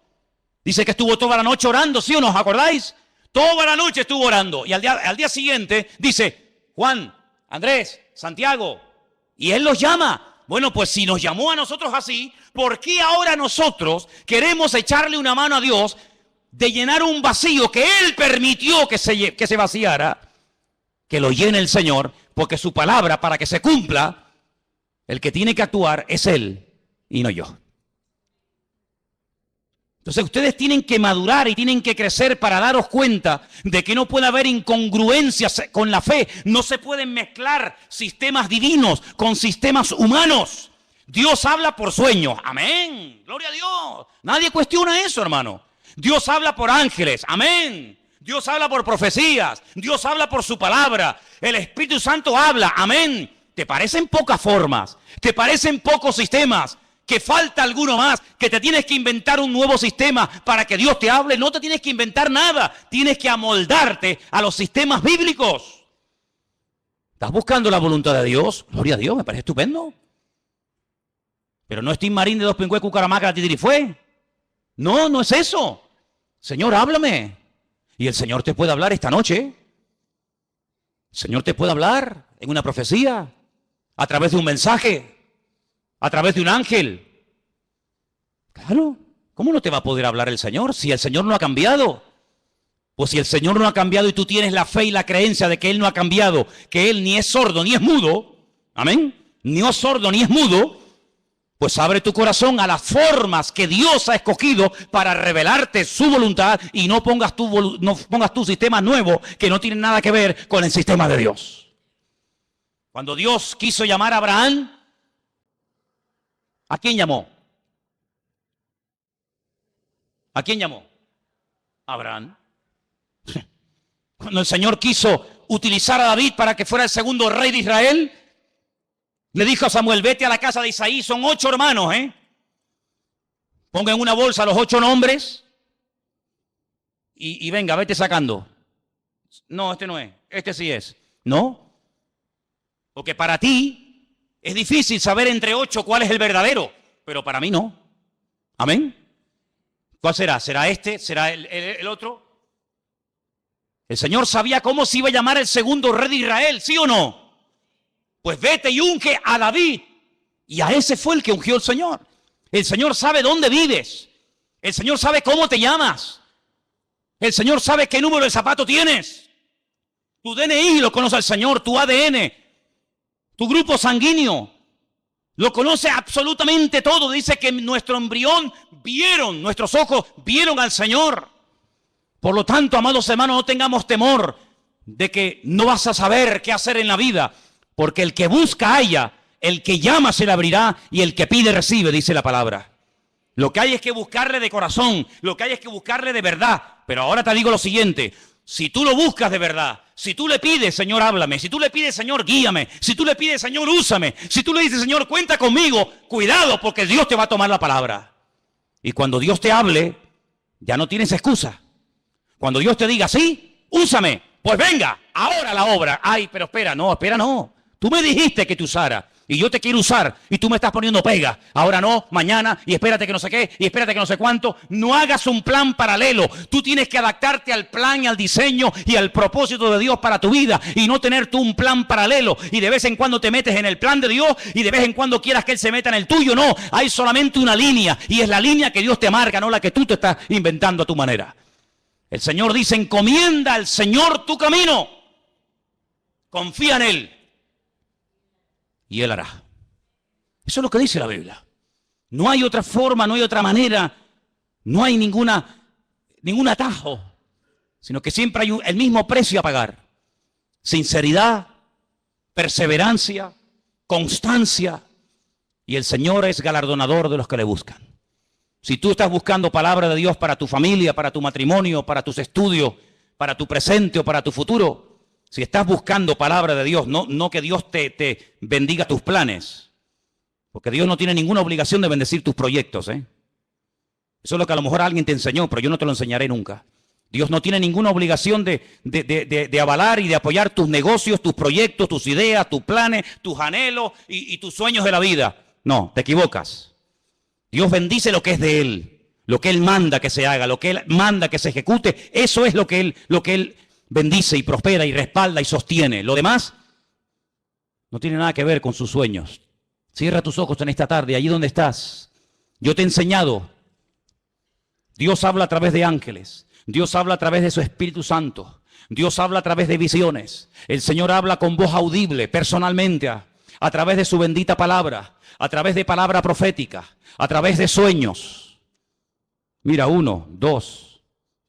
[SPEAKER 1] Dice que estuvo toda la noche orando, ¿sí o no? ¿Os acordáis? Toda la noche estuvo orando. Y al día siguiente dice, Juan, Andrés, Santiago. Y Él los llama. Bueno, pues si nos llamó a nosotros así, ¿por qué ahora nosotros queremos echarle una mano a Dios de llenar un vacío que Él permitió que se vaciara? Que lo llene el Señor, porque su palabra, para que se cumpla, el que tiene que actuar es Él y no yo. Entonces ustedes tienen que madurar y tienen que crecer para daros cuenta de que no puede haber incongruencias con la fe. No se pueden mezclar sistemas divinos con sistemas humanos. Dios habla por sueños. Amén. Gloria a Dios. Nadie cuestiona eso, hermano. Dios habla por ángeles. Amén. Dios habla por profecías. Dios habla por su palabra. El Espíritu Santo habla. Amén. ¿Te parecen pocas formas? ¿Te parecen pocos sistemas? ¿Que falta alguno más? ¿Que te tienes que inventar un nuevo sistema para que Dios te hable? No te tienes que inventar nada. Tienes que amoldarte a los sistemas bíblicos. ¿Estás buscando la voluntad de Dios? Gloria a Dios, me parece estupendo. Pero no es Tim Marín de Dos Pingües, Cucaramaca, Titirifue. No, no es eso. Señor, háblame. Y el Señor te puede hablar esta noche. El Señor te puede hablar en una profecía, a través de un mensaje, a través de un ángel. Claro, ¿cómo no te va a poder hablar el Señor si el Señor no ha cambiado? Pues si el Señor no ha cambiado y tú tienes la fe y la creencia de que Él no ha cambiado, que Él ni es sordo ni es mudo, amén, ni es sordo ni es mudo, pues abre tu corazón a las formas que Dios ha escogido para revelarte su voluntad y no pongas tu sistema nuevo que no tiene nada que ver con el sistema de Dios. Cuando Dios quiso llamar a Abraham, ¿a quién llamó? ¿A quién llamó? A Abraham. Cuando el Señor quiso utilizar a David para que fuera el segundo rey de Israel, le dijo a Samuel, vete a la casa de Isaí, son 8 hermanos, ponga en una bolsa los 8 nombres y venga, vete sacando. No, este no es, este sí es. No, porque para ti es difícil saber entre 8 cuál es el verdadero, pero para mí no. Amén. ¿Cuál será? ¿Será este? ¿Será el otro? El Señor sabía cómo se iba a llamar el segundo rey de Israel, ¿sí o no? Pues vete y unge a David. Y a ese fue el que ungió el Señor. El Señor sabe dónde vives. El Señor sabe cómo te llamas. El Señor sabe qué número de zapato tienes. Tu DNI lo conoce el Señor, tu ADN, tu grupo sanguíneo. Lo conoce absolutamente todo. Dice que nuestro embrión vieron, nuestros ojos vieron al Señor. Por lo tanto, amados hermanos, no tengamos temor de que no vas a saber qué hacer en la vida, porque el que busca halla, el que llama se le abrirá y el que pide recibe, dice la palabra. Lo que hay es que buscarle de corazón, lo que hay es que buscarle de verdad. Pero ahora te digo lo siguiente, si tú lo buscas de verdad, si tú le pides, Señor, háblame, si tú le pides, Señor, guíame, si tú le pides, Señor, úsame, si tú le dices, Señor, cuenta conmigo, cuidado, porque Dios te va a tomar la palabra. Y cuando Dios te hable, ya no tienes excusa. Cuando Dios te diga, sí, úsame, pues venga, ahora la obra. Ay, pero espera, no. Tú me dijiste que te usara. Y yo te quiero usar y tú me estás poniendo pega. Ahora no, mañana, y espérate que no sé qué, y espérate que no sé cuánto. No hagas un plan paralelo. Tú tienes que adaptarte al plan y al diseño y al propósito de Dios para tu vida. Y no tener tú un plan paralelo. Y de vez en cuando te metes en el plan de Dios y de vez en cuando quieras que Él se meta en el tuyo. No, hay solamente una línea. Y es la línea que Dios te marca, no la que tú te estás inventando a tu manera. El Señor dice, encomienda al Señor tu camino. Confía en Él. Y Él hará. Eso es lo que dice la Biblia. No hay otra forma, no hay otra manera, no hay ningún atajo, sino que siempre hay el mismo precio a pagar. Sinceridad, perseverancia, constancia. Y el Señor es galardonador de los que le buscan. Si tú estás buscando palabra de Dios para tu familia, para tu matrimonio, para tus estudios, para tu presente o para tu futuro, si estás buscando palabra de Dios, no que Dios te bendiga tus planes, porque Dios no tiene ninguna obligación de bendecir tus proyectos, ¿eh? Eso es lo que a lo mejor alguien te enseñó, pero yo no te lo enseñaré nunca. Dios no tiene ninguna obligación de avalar y de apoyar tus negocios, tus proyectos, tus ideas, tus planes, tus anhelos y tus sueños de la vida. No, te equivocas. Dios bendice lo que es de Él, lo que Él manda que se haga, lo que Él manda que se ejecute. Eso es lo que Él bendice y prospera y respalda y sostiene. Lo demás no tiene nada que ver con sus sueños. Cierra tus ojos en esta tarde, allí donde estás. Yo te he enseñado. Dios habla a través de ángeles. Dios habla a través de su Espíritu Santo. Dios habla a través de visiones. El Señor habla con voz audible, personalmente, a través de su bendita palabra, a través de palabra profética, a través de sueños. Mira, 1, 2,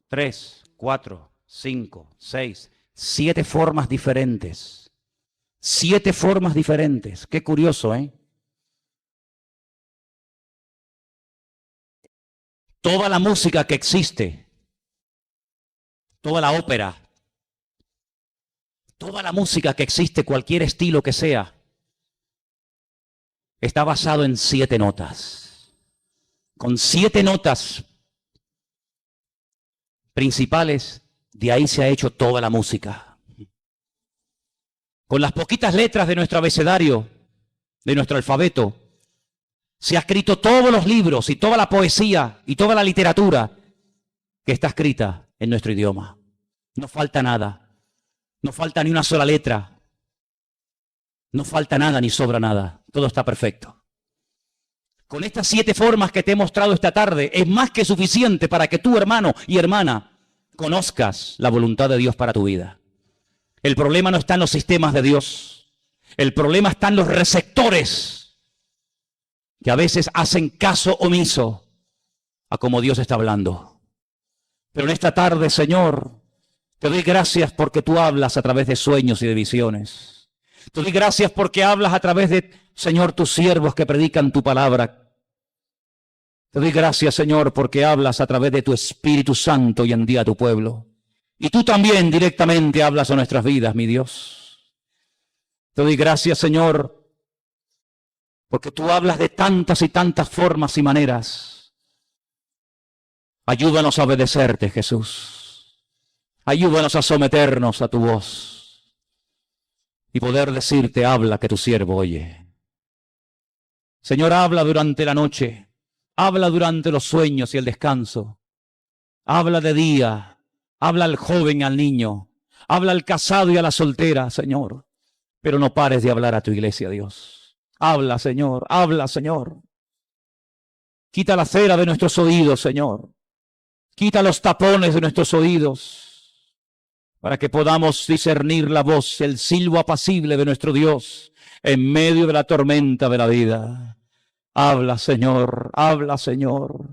[SPEAKER 1] 3, 4, 5, 6, 7 formas diferentes. 7 formas diferentes. Qué curioso, ¿eh? Toda la música que existe, toda la ópera, toda la música que existe, cualquier estilo que sea, está basado en 7 notas. Con 7 notas principales, de ahí se ha hecho toda la música. Con las poquitas letras de nuestro abecedario, de nuestro alfabeto, se ha escrito todos los libros y toda la poesía y toda la literatura que está escrita en nuestro idioma. No falta nada. No falta ni una sola letra. No falta nada ni sobra nada. Todo está perfecto. Con estas 7 formas que te he mostrado esta tarde, es más que suficiente para que tú, hermano y hermana, conozcas la voluntad de Dios para tu vida. El problema no está en los sistemas de Dios. El problema está en los receptores que a veces hacen caso omiso a como Dios está hablando. Pero en esta tarde, Señor, te doy gracias porque tú hablas a través de sueños y de visiones. Te doy gracias porque hablas a través de, Señor, tus siervos que predican tu palabra. Te doy gracias, Señor, porque hablas a través de tu Espíritu Santo y envía a tu pueblo. Y tú también directamente hablas a nuestras vidas, mi Dios. Te doy gracias, Señor, porque tú hablas de tantas y tantas formas y maneras. Ayúdanos a obedecerte, Jesús. Ayúdanos a someternos a tu voz y poder decirte, habla que tu siervo oye. Señor, habla durante la noche, habla durante los sueños y el descanso. Habla de día, habla al joven y al niño, habla al casado y a la soltera, Señor. Pero no pares de hablar a tu iglesia, Dios. Habla, Señor, habla, Señor. Quita la cera de nuestros oídos, Señor. Quita los tapones de nuestros oídos para que podamos discernir la voz, el silbo apacible de nuestro Dios en medio de la tormenta de la vida. Habla, Señor, habla, Señor.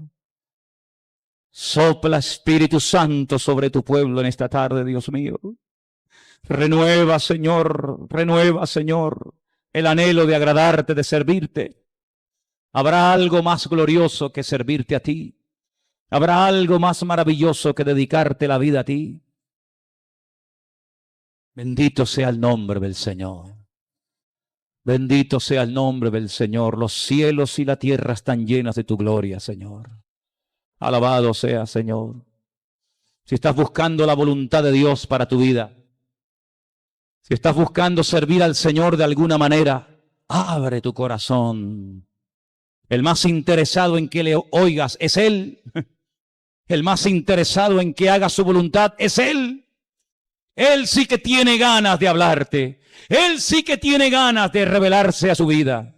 [SPEAKER 1] Sopla, Espíritu Santo, sobre tu pueblo en esta tarde, Dios mío. Renueva, Señor, el anhelo de agradarte, de servirte. Habrá algo más glorioso que servirte a ti. Habrá algo más maravilloso que dedicarte la vida a ti. Bendito sea el nombre del Señor. Bendito sea el nombre del Señor. Los cielos y la tierra están llenas de tu gloria, Señor. Alabado sea, Señor. Si estás buscando la voluntad de Dios para tu vida, si estás buscando servir al Señor de alguna manera, abre tu corazón. El más interesado en que le oigas es Él. El más interesado en que hagas su voluntad es Él. Él sí que tiene ganas de hablarte. Él sí que tiene ganas de revelarse a su vida.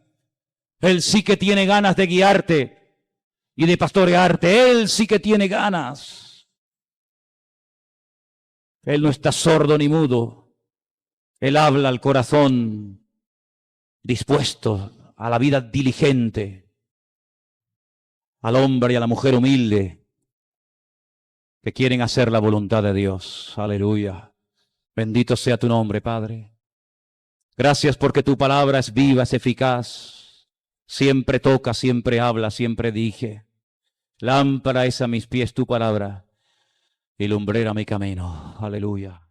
[SPEAKER 1] Él sí que tiene ganas de guiarte y de pastorearte. Él sí que tiene ganas. Él no está sordo ni mudo. Él habla al corazón dispuesto a la vida diligente, al hombre y a la mujer humilde que quieren hacer la voluntad de Dios. Aleluya. Bendito sea tu nombre, Padre. Gracias porque tu palabra es viva, es eficaz. Siempre toca, siempre habla, siempre dije. Lámpara es a mis pies tu palabra y lumbrera mi camino. Aleluya.